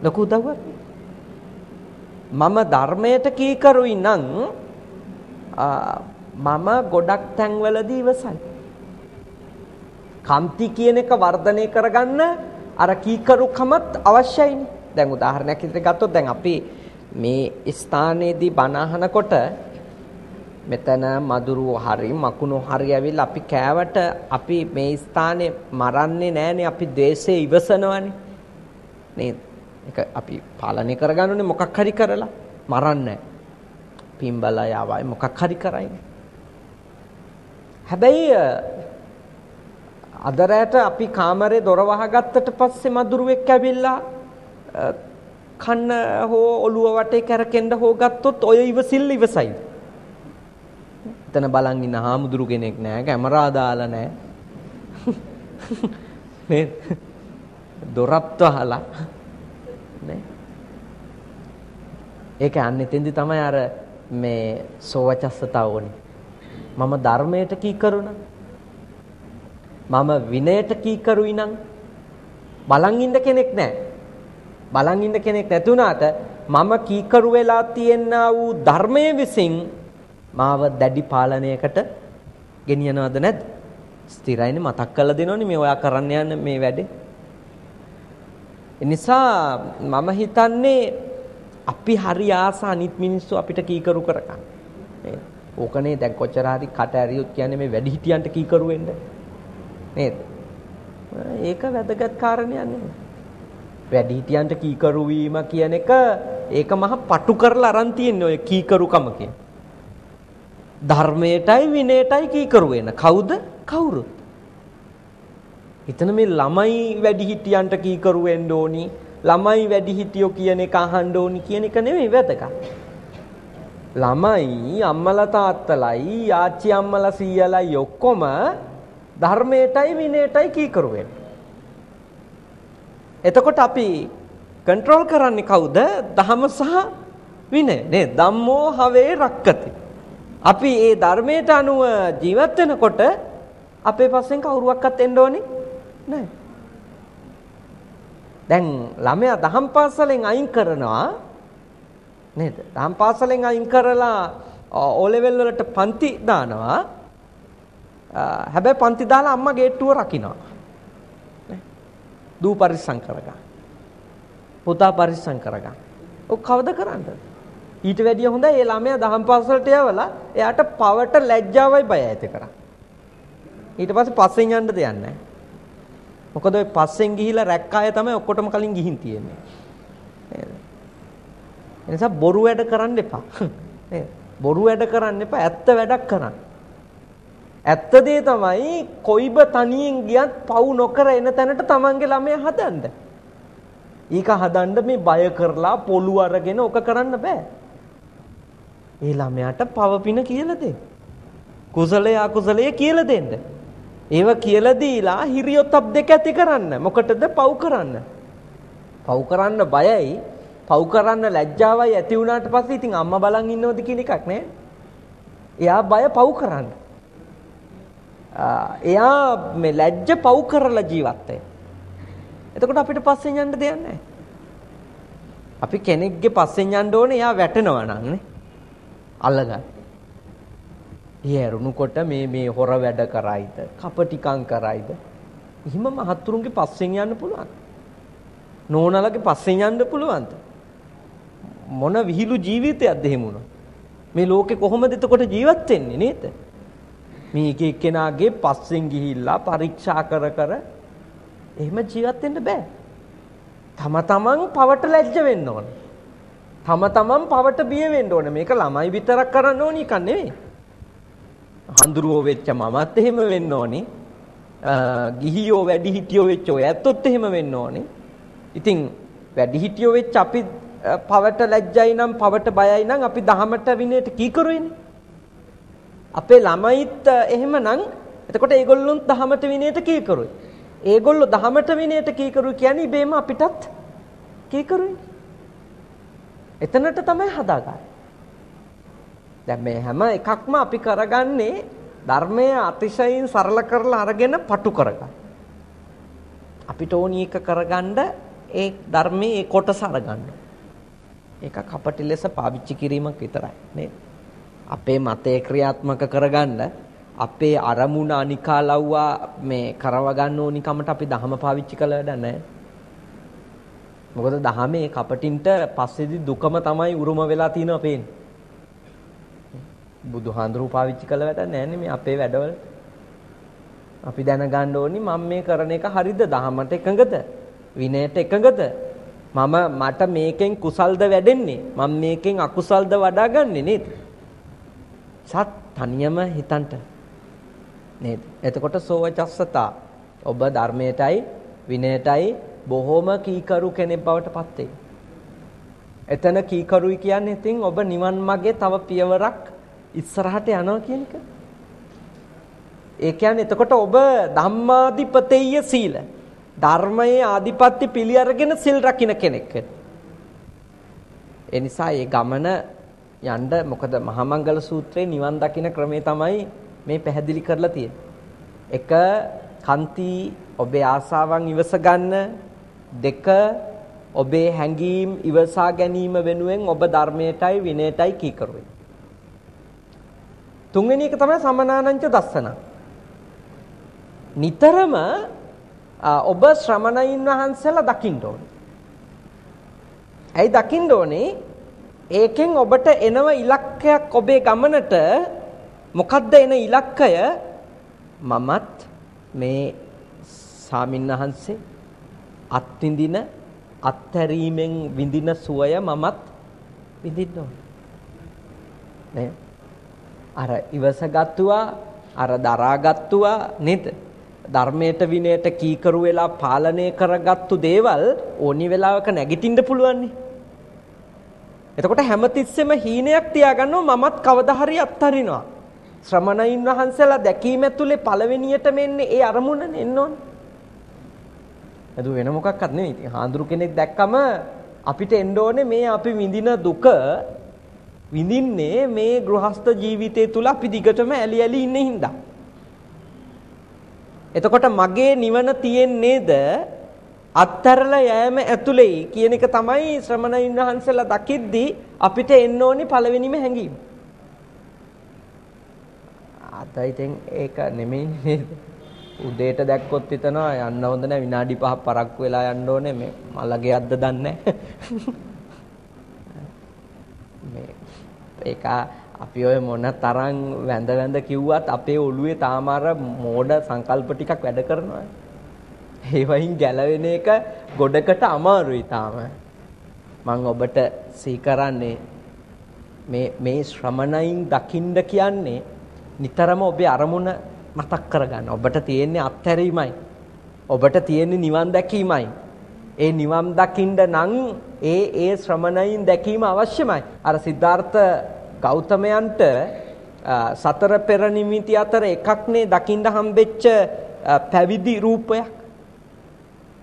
ලොකු උදව්වක්. මම ධර්මයට කීකරුයි නම් මම ගොඩක් තැන්වලදී ඉවසයි. කන්ති කියන එක වර්ධනය කරගන්න අර කීකරුකමත් අවශ්‍යයිනේ. දැන් උදාහරණයක් විදිහට ගත්තොත් දැන් අපි මේ ස්ථානයේදී බණ අහනකොට මෙතන මදුරුව හරි මකුණු හරි ඇවිල්ලා අපි කෑවට අපි මේ ස්ථානේ මරන්නේ නැහනේ, අපි ද්වේෂය ඉවසනවනේ නේද? ඒක අපි පාලනය කරගන්නනේ මොකක් හරි කරලා මරන්නේ. පින්බලා යාවයි මොකක් හරි කරයිනේ. හැබැයි අදරයට අපි කාමරේ දොර වහගත්තට පස්සේ මදුරුවෙක් ඇවිල්ලා කන්න හෝ ඔළුව වටේ කැරකෙන්න හෝ ගත්තොත් ඔය ඉවසිල්ල ඉවසයිද? එතන බලන් ඉන්න හාමුදුරු කෙනෙක් නෑ, කැමරා දාලා නෑ. නේ? දොරත් වහලා නේ. ඒක යන්නේ තෙන්දි තමයි අර මේ සෝවචස්සතාව ඕනේ. මම ධර්මයට කීකරුණා. මම විනයට කීකරුයි නම් බලන් ඉන්න කෙනෙක් නැහැ. බලන් ඉන්න කෙනෙක් නැතුණාට මම කීකරු වෙලා තියෙනා වූ ධර්මයේ විසින් මාව දැඩි පාලනයකට ගෙනියනවද නැද්ද? ස්ථිරයිනේ, මතක් කරලා දෙනෝනේ මේ ඔයා කරන්න යන මේ වැඩේ. ඒ නිසා මම හිතන්නේ අපි හරි ආස අනිත් මිනිස්සු අපිට කීකරු කරගන්න. නේද? ඕකනේ දැන් කොච්චර හරි කට ඇරියොත් කියන්නේ මේ වැඩිහිටියන්ට කීකරු වෙන්න. නේද? ඒක වැදගත් කාරණයක් නෙමෙයි. වැඩිහිටියන්ට කීකරු වීම කියන එක ඒක මහ පටු කරලා අරන් තියෙන්නේ ඔය කීකරුකම කියන්නේ. ධර්මයටයි විනයටයි කීකරු වෙන. කවුද? කවුරුත්. හිතන මේ ළමයි වැඩිහිටියන්ට කීකරු වෙන්න ඕනි, ළමයි වැඩිහිටියෝ කියන එක අහන්න ඕනි කියන එක නෙමෙයි වැදගත්. ළමයි අම්මලා තාත්තලායි ආච්චි අම්මලා සීයාලායි ඔක්කොම ධර්මයටයි විනයටයි කීකරු වෙන්න. එතකොට අපි කන්ට්‍රෝල් කරන්නේ කවුද? ධම්ම සහ විනය නේ. ධම්මෝ හවේ රක්කති. අපි ඒ ධර්මයට අනුව ජීවත් වෙනකොට අපේ පස්සෙන් කවුරුවක්වත් එන්න ඕනේ නැහැ. දැන් ළමයා දහම් පාසලෙන් අයින් කරනවා නේද? දහම් පාසලෙන් අයින් කරලා O level වලට පන්ති දානවා. හැබැයි පන්ති දාලා අම්මා ගේට්ටුව රකින්නවා. නේ? දූ පරිස්සම් කරගන්න. පුතා පරිස්සම් කරගන්න. ඔක් කවද කරන්නද? ඊට වැඩිය හොඳයි ඒ ළමයා දහම් පාසලට යවලා එයාට පවට ලැජ්ජාවයි බයයි ඇති කරා. ඊට පස්සේ පස්සෙන් යන්න දෙයක් නැහැ. මොකද ඔය පස්සෙන් ගිහිලා රැක්කාය තමයි ඔක්කොටම කලින් ගිහින් තියෙන්නේ. නේද? ඒ නිසා බොරු වැඩ කරන්න එපා. නේද? බොරු වැඩ කරන්න එපා. ඇත්ත වැඩක් කරන්න. ඇත්ත දේ තමයි කොයිබ තනියෙන් ගියත් පව් නොකර එන තැනට තමන්ගේ ළමයා හදන්න. ඊක හදන්න මේ බය කරලා පොළු අරගෙන ඔක කරන්න බෑ. ඒ ළමයාට පව පින කියලා දෙන්න. කුසලයේ අකුසලයේ කියලා දෙන්න. ඒව කියලා දීලා හිරියොතප් දෙක ඇති කරන්න. මොකටද? පව් කරන්න. පව් කරන්න බයයි, පව් කරන්න ලැජ්ජාවයි ඇති වුණාට පස්සේ ඉතින් අම්මා බලන් ඉන්නවද කියන එකක් නෑ. එයා බය පව් කරන්න. එයා මේ ලැජ්ජ පව් කරලා ජීවත් වෙයි. එතකොට අපිට පස්සෙන් යන්න දෙයක් නැහැ. අපි කෙනෙක්ගේ පස්සෙන් යන්න ඕනේ එයා වැටෙනවා නම් නේ. අල්ලගන්න. ඊයරුණුකොට මේ හොර වැඩ කරයිද, කපටිකම් කරයිද? එහෙම මහත්තුරුන්ගේ පස්සෙන් යන්න පුළුවන්. නෝනලගේ පස්සෙන් යන්න පුළුවන්ද? මොන විහිළු ජීවිතයක්ද එහෙම උනොත්? මේ ලෝකේ කොහොමද එතකොට ජීවත් වෙන්නේ නේද? මේ එක එක්කෙනාගේ පස්සෙන් ගිහිල්ලා පරීක්ෂා කර එහෙම ජීවත් වෙන්න බෑ. තම තමන් පවට ලැජ්ජ වෙන්න ඕන. තම තමන් පවට බිය වෙන්න ඕන. මේක ළමයි විතරක් කරන්න ඕනි එකක් නෙවෙයි. හඳුරුවෝ වෙච්ච මමත් එහෙම වෙන්න ඕනේ. ගිහියෝ වැඩිහිටියෝ වෙච්ච ඔය ඇත්තොත් එහෙම වෙන්න ඕනේ. ඉතින් වැඩිහිටියෝ වෙච්ච අපි පවට ලැජ්ජයි නම් පවට බයයි නම් අපි දහමට විනයට කීකරුයිනේ. අපේ ළමයිත් එහෙමනම් එතකොට ඒගොල්ලොත් දහමට විනයට කීකරුයි. ඒගොල්ලෝ දහමට විනයට කීකරුයි කියන්නේ ඉබේම අපිටත් කීකරුයිනේ. එතනට තමයි හදාගන්නේ. දැන් මේ හැම එකක්ම අපි කරගන්නේ ධර්මයේ අතිශයින් සරල කරලා අරගෙන පටු කරගන්න. අපිට ඕනි එක කරගන්න ඒ ධර්මයේ ඒ කොටස අරගන්න. ඒක කපටි ලෙස පාවිච්චි කිරීමක් විතරයි නේද? අපේ මතය ක්‍රියාත්මක කරගන්න අපේ අරමුණ අනිකාලව්වා මේ කරව ගන්න ඕනි කමට අපි දහම පාවිච්චි කළ වැඩ නැහැ. මොකද දහමේ කපටින්ට පස්සේදී දුකම තමයි උරුම වෙලා තියෙනවා පේන්නේ. බුදුහාඳුරු පාවිච්චි කළ වැඩ නැහැ මේ අපේ වැඩවල. අපි දැනගන්න ඕනි මම මේ කරන එක හරිද? දහමට එකඟද? විනයට එකඟද? මට මේකෙන් කුසල්ද වැඩෙන්නේ? මම මේකෙන් අකුසල්ද වඩාගන්නේ නේද? සත් තනියම හිතන්ට නේද? එතකොට සෝවචස්සතා ඔබ ධර්මයටයි විනයටයි බොහොම කීකරු කෙනෙක් බවට පත් වෙයි. එතන කීකරුයි කියන්නේ ඉතින් ඔබ නිවන් මාගේ තව පියවරක් ඉස්සරහට යනවා කියන එක. ඒ කියන්නේ එතකොට ඔබ ධම්මාදිපතේය සීල ධර්මයේ ආධිපත්‍ය පිළි අරගෙන සිල් රකින්න කෙනෙක්. ඒ නිසා මේ ගමන යන්න මොකද මහා මංගල සූත්‍රයේ නිවන් දකින්න ක්‍රමේ තමයි මේ පැහැදිලි කරලා තියෙන්නේ. එක කන්ති ඔබේ ආසාවන් ඉවස ගන්න, දෙක ඔබේ හැඟීම් ඉවසා ගැනීම වෙනුවෙන් ඔබ ධර්මයටයි විනයටයි කීකරුයි. තුන්වෙනි එක තමයි සමනානංච දස්සන. නිතරම ඔබ ශ්‍රමණයින් වහන්සේලා දකින්න ඕනේ. ඇයි දකින්න ඕනේ? ඒකෙන් ඔබට එනව ඉලක්කයක් ඔබේ ගමනට මොකද්ද එන ඉලක්කය? මමත් මේ සාමින්වහන්සේ අත්විඳින අත්හැරීමෙන් විඳින සුවය මමත් විඳින්න ඕනේ. නේ? අර ඉවසගත්තුවා අර දරාගත්තුවා නේද? ධර්මයට විනයට කීකරු වෙලා පාලනය කරගත්තු දේවල් ඕනි වෙලාවක නැගිටින්න පුළුවන් නේ. එතකොට හැමතිස්සෙම හීනයක් තියාගන්නවා මමත් කවදා හරි අත්හරිනවා. ශ්‍රමණයින් වහන්සේලා දැකීම ඇතුලේ පළවෙනියටම එන්නේ ඒ අරමුණනේ එන්න ඕනේ. ඒක වෙන මොකක්වත් නෙවෙයි. ඉතින් හාඳුරු කෙනෙක් දැක්කම අපිට එන්න ඕනේ මේ අපි විඳින දුක විඳින්නේ මේ ගෘහස්ත ජීවිතය තුල අපි දිගටම ඇලි ඇලි ඉන්නේ හින්දා. එතකොට මගේ නිවන තියෙන්නේද අත්තරලා යෑම ඇතුලේ කියන එක තමයි ශ්‍රමණයින් වහන්සේලා දකිද්දී අපිට එන්න ඕනේ පළවෙනිම හැඟීම. අතයිතෙන් ඒක නෙමෙයි නේද? උදේට දැක්කොත් හිතනවා යන්න හොඳ නැහැ විනාඩි 5ක් පරක්කු වෙලා යන්න ඕනේ මේ මලගේ අද්ද දන්නේ මේ ඒක අපි ඔය මොන තරම් වැඳ කිව්වත් අපේ ඔළුවේ තාම අර මෝඩ සංකල්ප ටිකක් වැඩ කරනවා. ඒ වයින් ගැලවෙන එක ගොඩකට අමාරුයි තාම. මම ඔබට සීකරන්නේ මේ ශ්‍රමණයින් දකින්න කියන්නේ නිතරම ඔබේ අරමුණ මතක් කරගන්න. ඔබට තියෙන්නේ අත්හැරීමයි. ඔබට තියෙන්නේ නිවන් දැකීමයි. ඒ නිවන් දකින්න නම් ඒ ශ්‍රමණයින් දැකීම අවශ්‍යමයි. අර සිද්ධාර්ථ ගෞතමයන්ට සතර පෙර නිමිති අතර එකක්නේ දකින්න හම්බෙච්ච පැවිදි රූපයක්.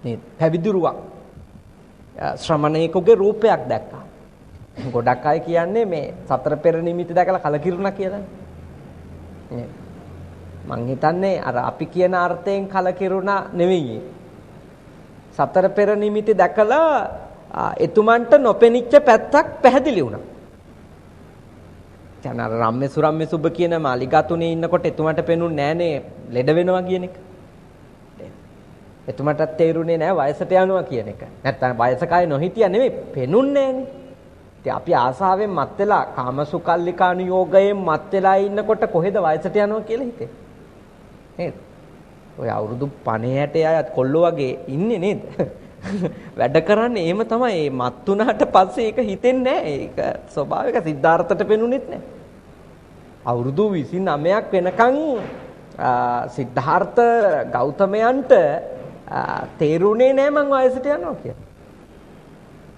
නේද? පැවිදි රුවක්. ශ්‍රමණේකගේ රූපයක් දැක්කා. ගොඩක් අය කියන්නේ මේ සතර පෙර නිමිති දැකලා කලකිරුණා කියලා. නේද? මං හිතන්නේ අර අපි කියන අර්ථයෙන් කලකිරුණා නෙවෙයි. සතර පෙර නිමිති දැකලා එතුමන්ට නොපෙනිච්ච පැත්තක් පැහැදිලි වුණා. දැන් අර රම්මේ සුරම්මේ සුබ කියන මාලිගාතුනේ ඉන්නකොට එතුමන්ට පෙනුන්නේ නෑනේ ලෙඩ වෙනවා කියන එක. එතුමන්ටත් තේරුනේ නෑ වයසට යනවා කියන එක. නැත්තම් වයසකයි නොහිටියා නෙමෙයි පෙනුන්නේ නෑනේ. ඉතින් අපි ආසාවෙන් මත් වෙලා කාමසුකල්ලිකානුയോഗයෙන් මත් වෙලා ඉන්නකොට කොහෙද වයසට යනවා කියලා හිතේ. නේද? ඔය අවුරුදු 50 60 අයත් කොල්ලෝ වගේ ඉන්නේ නේද? වැඩ කරන්නේ එහෙම තමයි. මත් උනාට පස්සේ ඒක හිතෙන්නේ නැහැ. ඒක ස්වභාවික සිද්ධාර්ථයට පෙනුනෙත් නැහැ. අවුරුදු 29ක් වෙනකන් සිද්ධාර්ථ ගෞතමයන්ට තේරුනේ නෑ මං වයසට යනවා කියලා.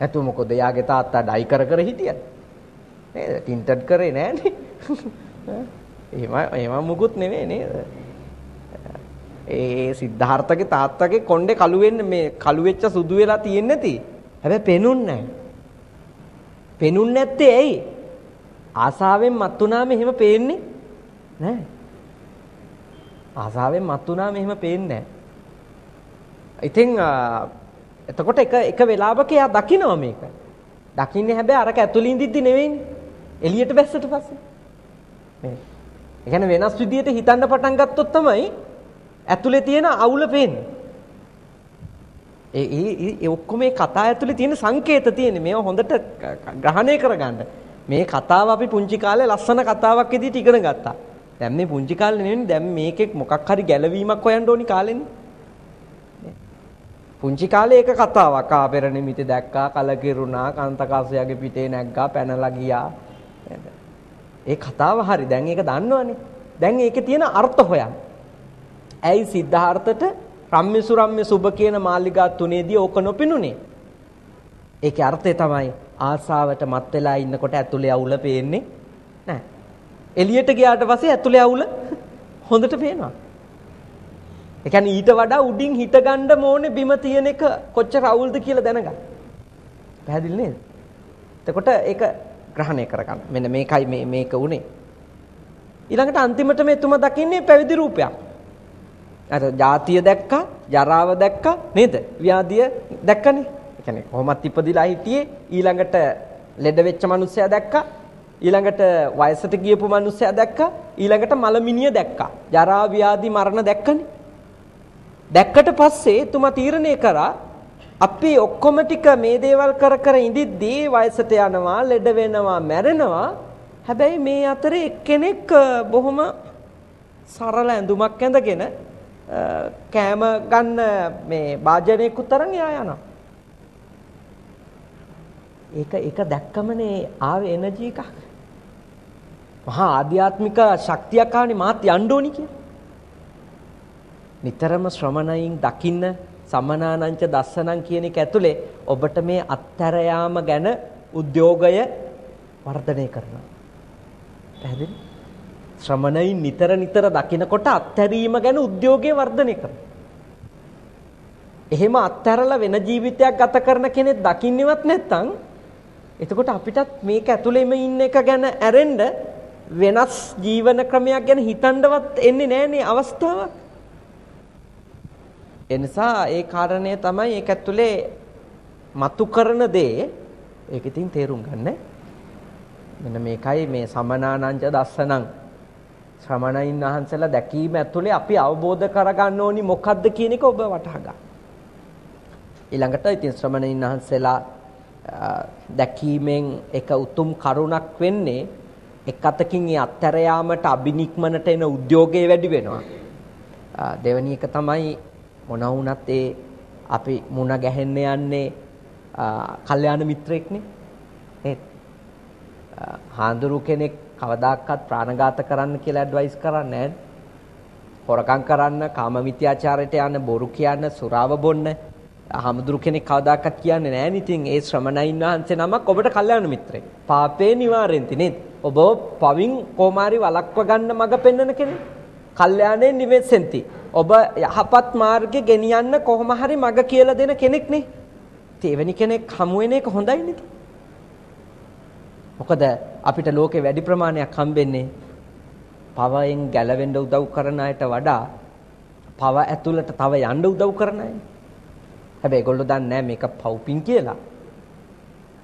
ඇතු මොකද යාගේ තාත්තා ඩයි කර හිටියද? නේද? ටින්ටඩ් කරේ නෑනේ. එහෙම මුකුත් නෙවෙයි නේද? ඒ සිද්ධාර්ථගේ තාත්තගේ කොණ්ඩේ කළු වෙන්නේ මේ කළු වෙච්ච සුදු වෙලා තියෙන්නේ නැති. හැබැයි පෙනුන්නේ නැහැ. පෙනුන්නේ නැත්තේ ඇයි? ආසාවෙන් මත් වුණාම එහෙම පේන්නේ නැහැ. ආසාවෙන් මත් වුණාම එහෙම පේන්නේ නැහැ. ඉතින් එතකොට එක වෙලාවක එයා දකිනවා මේක. දකින්නේ හැබැයි අරක ඇතුළේ ඉඳිද්දි නෙවෙයිනේ. එළියට බැස්සට පස්සේ. මේ. ඒ කියන්නේ වෙනස් විදියට හිතන්න පටන් ගත්තොත් තමයි ඇතුලේ තියෙන අවුල පේන්නේ. ඒ ඔක්කොම මේ කතා ඇතුලේ තියෙන සංකේත තියෙන්නේ. මේවා හොඳට ග්‍රහණය කරගන්න. මේ කතාව අපි පුංචි කාලේ ලස්සන කතාවක් විදිහට ඉගෙන ගත්තා. දැන් මේ පුංචි කාලේ නෙවෙයි දැන් මේකෙක් මොකක් හරි ගැලවීමක් හොයන්න ඕනි කාලෙන්නේ. පුංචි කාලේ ඒක කතාවක්. ආපෙර නිමිති දැක්කා, කලකිරුණා, කාන්තකාසයාගේ පිටේ නැග්ගා, පැනලා ගියා. ඒ කතාව හරි. දැන් ඒක දන්නවනේ. දැන් ඒකේ තියෙන අර්ථ හොයන්න. ඇයි සිද්ධාර්ථට රම්ම්‍ය සුබ කියන මාලිගා තුනේදී ඕක නොපිනුනේ? ඒකේ අර්ථය තමයි ආසාවට මත් වෙලා ඉන්නකොට ඇතුලේ අවුල පේන්නේ නැහැ. එළියට ගියාට පස්සේ ඇතුලේ අවුල හොඳට පේනවා. ඒ කියන්නේ ඊට වඩා උඩින් හිට ගන්න ඕනේ බිම තියෙන එක කොච්චර අවුල්ද කියලා දැනගන්න. පැහැදිලි නේද? එතකොට ඒක ග්‍රහණය කරගන්න. මෙන්න මේකයි මේක උනේ. ඊළඟට අන්තිමට මේ තුම දකින්නේ පැවිදි රූපයක්. අර ජාතිය දැක්කා, ජරාව දැක්කා නේද? ව්‍යාධිය දැක්කනේ. ඒ කියන්නේ කොහොමත් ඉපදිලා හිටියේ ඊළඟට ලෙඩ වෙච්ච මිනිස්සයා දැක්කා. ඊළඟට වයසට ගියපු මිනිස්සයා දැක්කා. ඊළඟට මලමිනිය දැක්කා. ජරා ව්‍යාධි මරණ දැක්කනේ. දැක්කට පස්සේ තුමා තීරණය කරා අපි ඔක්කොම ටික මේ දේවල් කර ඉඳිද්දී වයසට යනවා, ලෙඩ වෙනවා, මැරෙනවා. හැබැයි මේ අතරේ එක්කෙනෙක් බොහොම සරල ඇඳුමක් ඇඳගෙන කෑම ගන්න මේ වාජනයක උතරන් යනවා. ඒක දැක්කමනේ ආවේ එනර්ජි එකක්. මහා ආධ්‍යාත්මික ශක්තියක් ආවනේ මාත් යන්න ඕනි කියලා. නිතරම ශ්‍රමණයින් දකින්න සමනානංච දස්සනං කියන එක ඇතුලේ ඔබට මේ අත්තර යාම ගැන උද්‍යෝගය වර්ධනය කරනවා. පැහැදිලි? ශ්‍රමණයින් නිතර දකින්නකොට අත්හැරීම ගැන උද්‍යෝගය වර්ධනය කරනවා. එහෙම අත්හැරලා වෙන ජීවිතයක් ගත කරන කෙනෙක් දකින්නවත් නැත්නම් එතකොට අපිටත් මේක ඇතුළේම ඉන්න එක ගැන ඇරෙන්න වෙනස් ජීවන ක්‍රමයක් ගැන හිතන්නවත් එන්නේ නැහනේ අවස්ථාවක්. එනිසා ඒ කාරණය තමයි ඒක ඇතුලේ මතු කරන දේ. ඒක ඉතින් තේරුම් ගන්න. මෙන්න මේකයි මේ සමනානංච දස්සනං ශ්‍රමණයින් වහන්සේලා දැකීම ඇතුලේ අපි අවබෝධ කරගන්න ඕනි මොකද්ද කියන එක ඔබ වටහා ගන්න. ඊළඟට ඉතින් ශ්‍රමණයින් වහන්සේලා දැකීමෙන් එක උතුම් කරුණක් වෙන්නේ එක් අතකින් ඒ අත්තර යාමට අබිනික්මනට එන උද්‍යෝගය වැඩි වෙනවා. දෙවෙනි එක තමයි මොන වුණත් ඒ අපි මුණ ගැහෙන්න යන්නේ කල්යාණ මිත්‍රෙක්නේ. ඒ හාඳුරු කෙනෙක් කවදාකවත් ප්‍රාණඝාත කරන්න කියලා ඇඩ්වයිස් කරන්නේ නැහැ. හොරකම් කරන්න, කාම මිත්‍යාචාරයට යන්න, බොරු කියන්න, සුරාව බොන්න හාමුදුරු කෙනෙක් කවදාකවත් කියන්නේ නැහැ නේ. ඉතින් ඒ ශ්‍රමණයින් වහන්සේ නමක් ඔබට කල්යාණ මිත්‍රෙක්. පාපේ නිවාරෙන්ති නේද? ඔබ පවින් කොමාරි වළක්ව ගන්න මඟ පෙන්වන කෙනෙක්. කල්යාණේ නිවෙසෙන්ති. ඔබ යහපත් මාර්ගේ ගෙනියන්න කොහොම හරි මඟ කියලා දෙන කෙනෙක් නේ. තේවෙනි කෙනෙක් හමු වෙන එක හොඳයි නේද? මොකද අපිට ලෝකේ වැඩි ප්‍රමාණයක් හම්බෙන්නේ පවයෙන් ගැලවෙන්න උදව් කරන අයට වඩා පව ඇතුළට තව යන්න උදව් කරන අය. හැබැයි ඒගොල්ලෝ දන්නේ නැහැ මේක පව්පින් කියලා.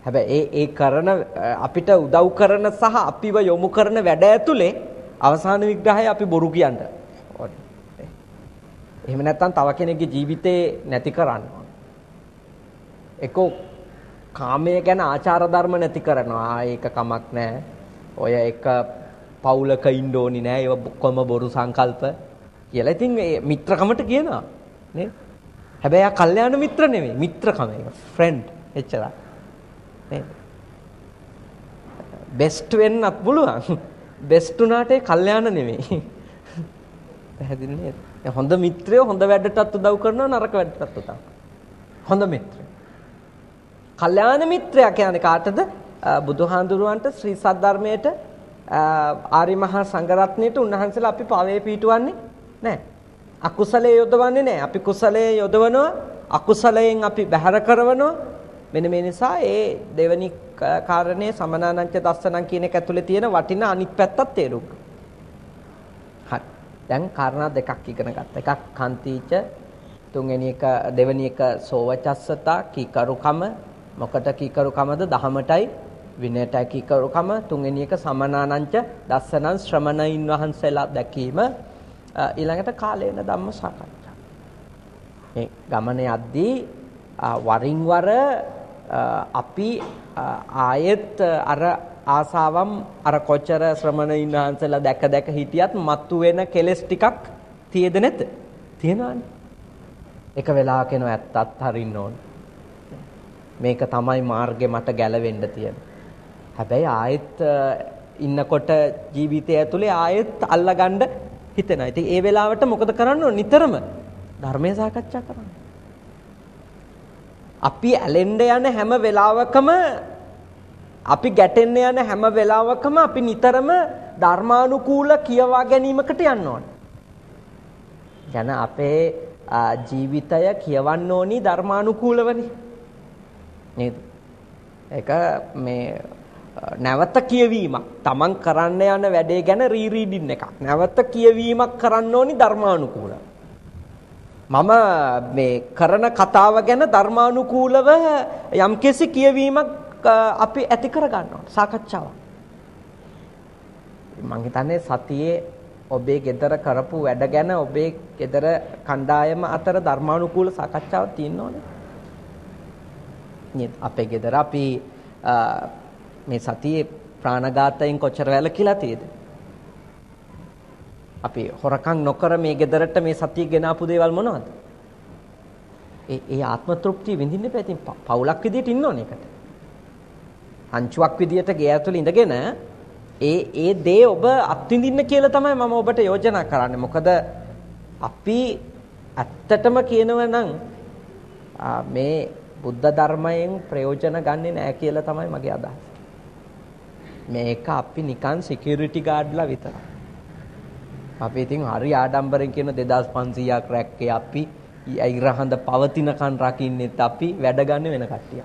හැබැයි ඒ කරන අපිට උදව් කරන සහ අපිව යොමු කරන වැඩ ඇතුලේ අවසාන විග්‍රහය අපි බොරු කියන්න ඕනේ. එහෙම නැත්නම් තව කෙනෙක්ගේ ජීවිතේ නැති කරන්න. ඒකෝ කාමයේ ගැන ආචාර ධර්ම නැති කරනවා. ඒක කමක් නැහැ. ඔය එක පවුලක ඉන්න ඕනි නෑ. ඒව කොම බොරු සංකල්ප කියලා. ඉතින් මේ මිත්‍රකමට කියනවා නේද? හැබැයි ආ කල්යාණ මිත්‍ර නෙමෙයි. මිත්‍රකම ඒක. ෆ්‍රෙන්ඩ් එච්චරයි. නේද? බෙස්ට් වෙන්නත් පුළුවන්. බෙස්ට් උනාට ඒ කල්යාණ නෙමෙයි. පැහැදිලි නේද? හොඳ මිත්‍රයෝ හොඳ වැඩටත් උදව් කරනවා නරක වැඩටත් උදව්. හොඳ මිත්‍රයෝ. කල්යාණ මිත්‍රයා කියන්නේ කාටද? බුදුහාඳුරුවන්ට ශ්‍රී සද්ධර්මයට ආරි මහා සංඝරත්නයට උන්වහන්සේලා අපි පාවේ පීටුවන්නේ නැහැ. අකුසලයේ යොදවන්නේ නැහැ. අපි කුසලයේ යොදවනවා. අකුසලයෙන් අපි බැහැර කරනවා. මෙන්න මේ නිසා ඒ දෙවනි කාරණේ සමනානංච දස්සනං කියන එක ඇතුලේ තියෙන වටිනා අනිත් පැත්තත් තේරුම් ගන්න. හරි. දැන් කාරණා දෙකක් ඉගෙන ගත්තා. එකක් කාන්තිච, තුන්වෙනි එක දෙවෙනි එක සෝවචස්සතා කීකරුකම. මොකට කීකරුකමද? දහමටයි විනයටයි කීකරුකම. තුන්වෙනි එක සමනානංච දස්සනං ශ්‍රමණයින් වහන්සේලා දැකීම. ඊළඟට කාලේන ධම්ම සාකච්ඡා. මේ ගමන යද්දී වරින් වර අපි ආයෙත් අර ආසාවම් අර කොච්චර ශ්‍රමණයින් වහන්සේලා දැක හිටියත් මත්තු වෙන කෙලස් ටිකක් තියෙද නැද්ද? තියෙනවානේ. එක වෙලාවක එනවා ඇත්තත් හරින්න ඕන. මේක තමයි මාර්ගේ මට ගැලවෙන්න තියෙන. හැබැයි ආයෙත් ඉන්නකොට ජීවිතය ඇතුලේ ආයෙත් අල්ලගන්න හිතෙනවා. ඉතින් ඒ වෙලාවට මොකද කරන්න ඕන? නිතරම ධර්මයේ සාකච්ඡා කරන්න. අපි ඇලෙන්න යන හැම වෙලාවකම අපි ගැටෙන්න යන හැම වෙලාවකම අපි නිතරම ධර්මානුකූල කියවා ගැනීමකට යන්න ඕන. යන අපේ ජීවිතය කියවන්න ඕනි ධර්මානුකූලවනේ. නේද? ඒක මේ නැවත කියවීමක්. Taman කරන්න යන වැඩේ ගැන රීඩින් එකක්. නැවත කියවීමක් කරන්න ඕනි ධර්මානුකූලව. මම මේ කරන කතාව ගැන ධර්මානුකූලව යම්කිසි කියවීමක් අපි ඇති කර ගන්නවා. සාකච්ඡාවක්. මම හිතන්නේ සතියේ ඔබේ ගෙදර කරපු වැඩ ගැන ඔබේ ගෙදර කණ්ඩායම අතර ධර්මානුකූල සාකච්ඡාවක් තියෙන්න ඕනේ. නේද? අපේ ගෙදර අපි මේ සතියේ ප්‍රාණඝාතයෙන් කොච්චර වැළකීලා තියෙද? අපි හොරකම් නොකර මේ ගෙදරට මේ සතිය ගෙන ආපු දේවල් මොනවද? ඒ ආත්ම තෘප්තිය විඳින්න එපා. ඉතින් පවුලක් විදියට ඉන්න ඕනේ ඒකට. අංචුවක් විදියට ගේ ඇතුළේ ඉඳගෙන ඒ දේ ඔබ අත්විඳින්න කියලා තමයි මම ඔබට යෝජනා කරන්නේ. මොකද අපි ඇත්තටම කියනවා නම් මේ බුද්ධ ධර්මයෙන් ප්‍රයෝජන ගන්නේ නැහැ කියලා තමයි මගේ අදහස. මේක අපි නිකන් සිකියුරිටි ගාඩ්ලා විතරයි. අපි ඉතින් හරි ආඩම්බරෙන් කියන 2500ක් රැක්කේ අපි ඉරහඳ පවතිනකන් රකින්නෙත් අපි වැඩ ගන්න වෙන කට්ටිය.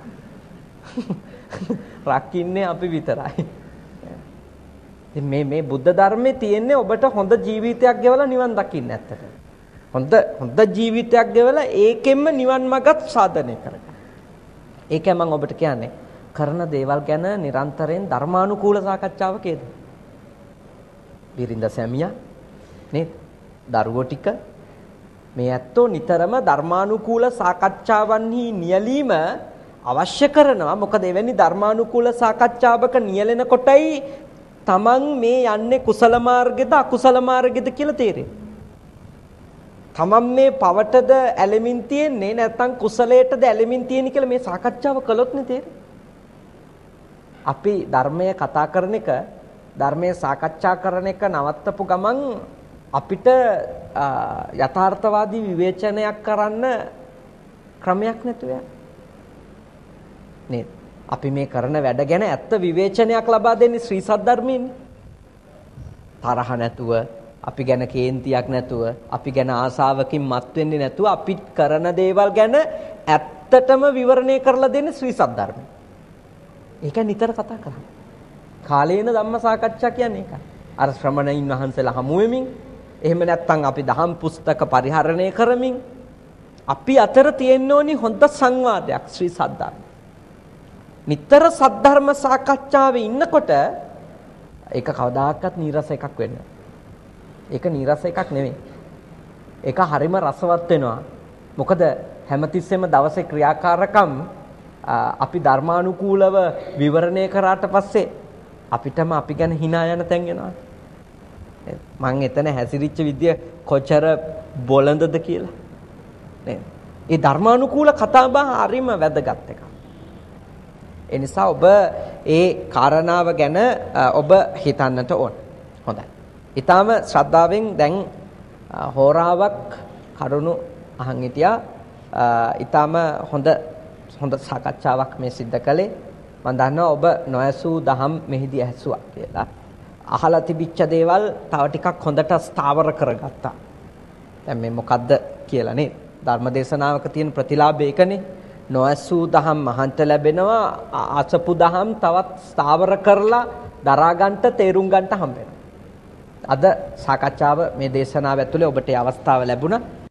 රකින්නේ අපි විතරයි. ඉතින් මේ බුද්ධ ධර්මයේ තියෙන්නේ ඔබට හොඳ ජීවිතයක් ගෙවලා නිවන් දකින්න ඇත්තට. හොඳ ජීවිතයක් ගෙවලා ඒකෙන්ම නිවන් මාර්ගත් සාධනය කරගන්න. ඒකයි මම ඔබට කියන්නේ කරන දේවල් ගැන නිරන්තරයෙන් ධර්මානුකූල සාකච්ඡාවක යෙද. බිරිඳ සැමියා නේද? දරුවෝ ටික මේ ඇත්තෝ නිතරම ධර්මානුකූල සාකච්ඡාවන්හි නියැලීම අවශ්‍ය කරනවා. මොකද එවැනි ධර්මානුකූල සාකච්ඡාවක නියැලෙන කොටයි තමන් මේ යන්නේ කුසල මාර්ගෙද අකුසල මාර්ගෙද කියලා තේරෙන්නේ. තමන් මේ පවටද ඇලෙමින් තියෙන්නේ නැත්නම් කුසලයටද ඇලෙමින් තියෙන්නේ කියලා මේ සාකච්ඡාව කළොත් නේ තේරෙන්නේ. අපි ධර්මය කතා කරන එක ධර්මයේ සාකච්ඡා කරන එක නවත්තපු ගමන් අපිට යථාර්ථවාදී විවේචනයක් කරන්න ක්‍රමයක් නැතුව නේද? අපි මේ කරන වැඩ ගැන ඇත්ත විවේචනයක් ලබා දෙන්නේ ශ්‍රී සද්ධර්මයෙන්. තරහ නැතුව, අපි ගැන කේන්තියක් නැතුව, අපි ගැන ආසාවකින් මත් වෙන්නේ නැතුව අපි කරන දේවල් ගැන ඇත්තටම විවරණය කරලා දෙන්නේ ශ්‍රී සද්ධර්මයෙන්. ඒක නිතර කතා කරන්නේ. කාලේන ධම්ම සාකච්ඡා කියන්නේ ඒකයි. අර ශ්‍රමණයින් වහන්සේලා හමු වෙමින් එහෙම නැත්නම් අපි දහම් පුස්තක පරිහරණය කරමින් අපි අතර තියෙන්න ඕනි හොඳ සංවාදයක් ශ්‍රී සද්ධර්ම. නිතර සද්ධර්ම සාකච්ඡාවේ ඉන්නකොට ඒක කවදාකවත් නීරස එකක් වෙන්නේ නැහැ. ඒක නීරස එකක් නෙමෙයි. ඒක හරිම රසවත් වෙනවා. මොකද හැමතිස්සෙම දවසේ ක්‍රියාකාරකම් අපි ධර්මානුකූලව විවරණය කරාට පස්සේ අපිටම අපි ගැන hina යන තැන් එනවා. මං එතන හැසිරිච්ච විදිය කොච්චර බොළඳද කියලා. නේද? ඒ ධර්මානුකූල කතා බහ හරිම වැදගත් එකක්. ඒ නිසා ඔබ ඒ කාරණාව ගැන ඔබ හිතන්නට ඕන. හොඳයි. ඊටාම ශ්‍රද්ධාවෙන් දැන් හෝරාවක් කරුණු අහන් හිටියා. ඊටාම හොඳ සාකච්ඡාවක් මේ සිද්ධ කළේ. මම දන්නවා ඔබ නොඇසූ දහම් මෙහිදී ඇසුවා කියලා. අහලා තිබිච්ච දේවල් තව ටිකක් හොඳට ස්ථාවර කරගත්තා. දැන් මේ මොකද්ද කියලා නේද? ධර්මදේශනාවක තියෙන ප්‍රතිලාභය ඒකනේ. නොඇසූ දහම් මහන්ත ලැබෙනවා, අසපු දහම් තවත් ස්ථාවර කරලා දරා ගන්නට තේරුම් ගන්නට හම්බ වෙනවා. අද සාකච්ඡාව මේ දේශනාව ඇතුලේ ඔබට අවස්ථාව ලැබුණා.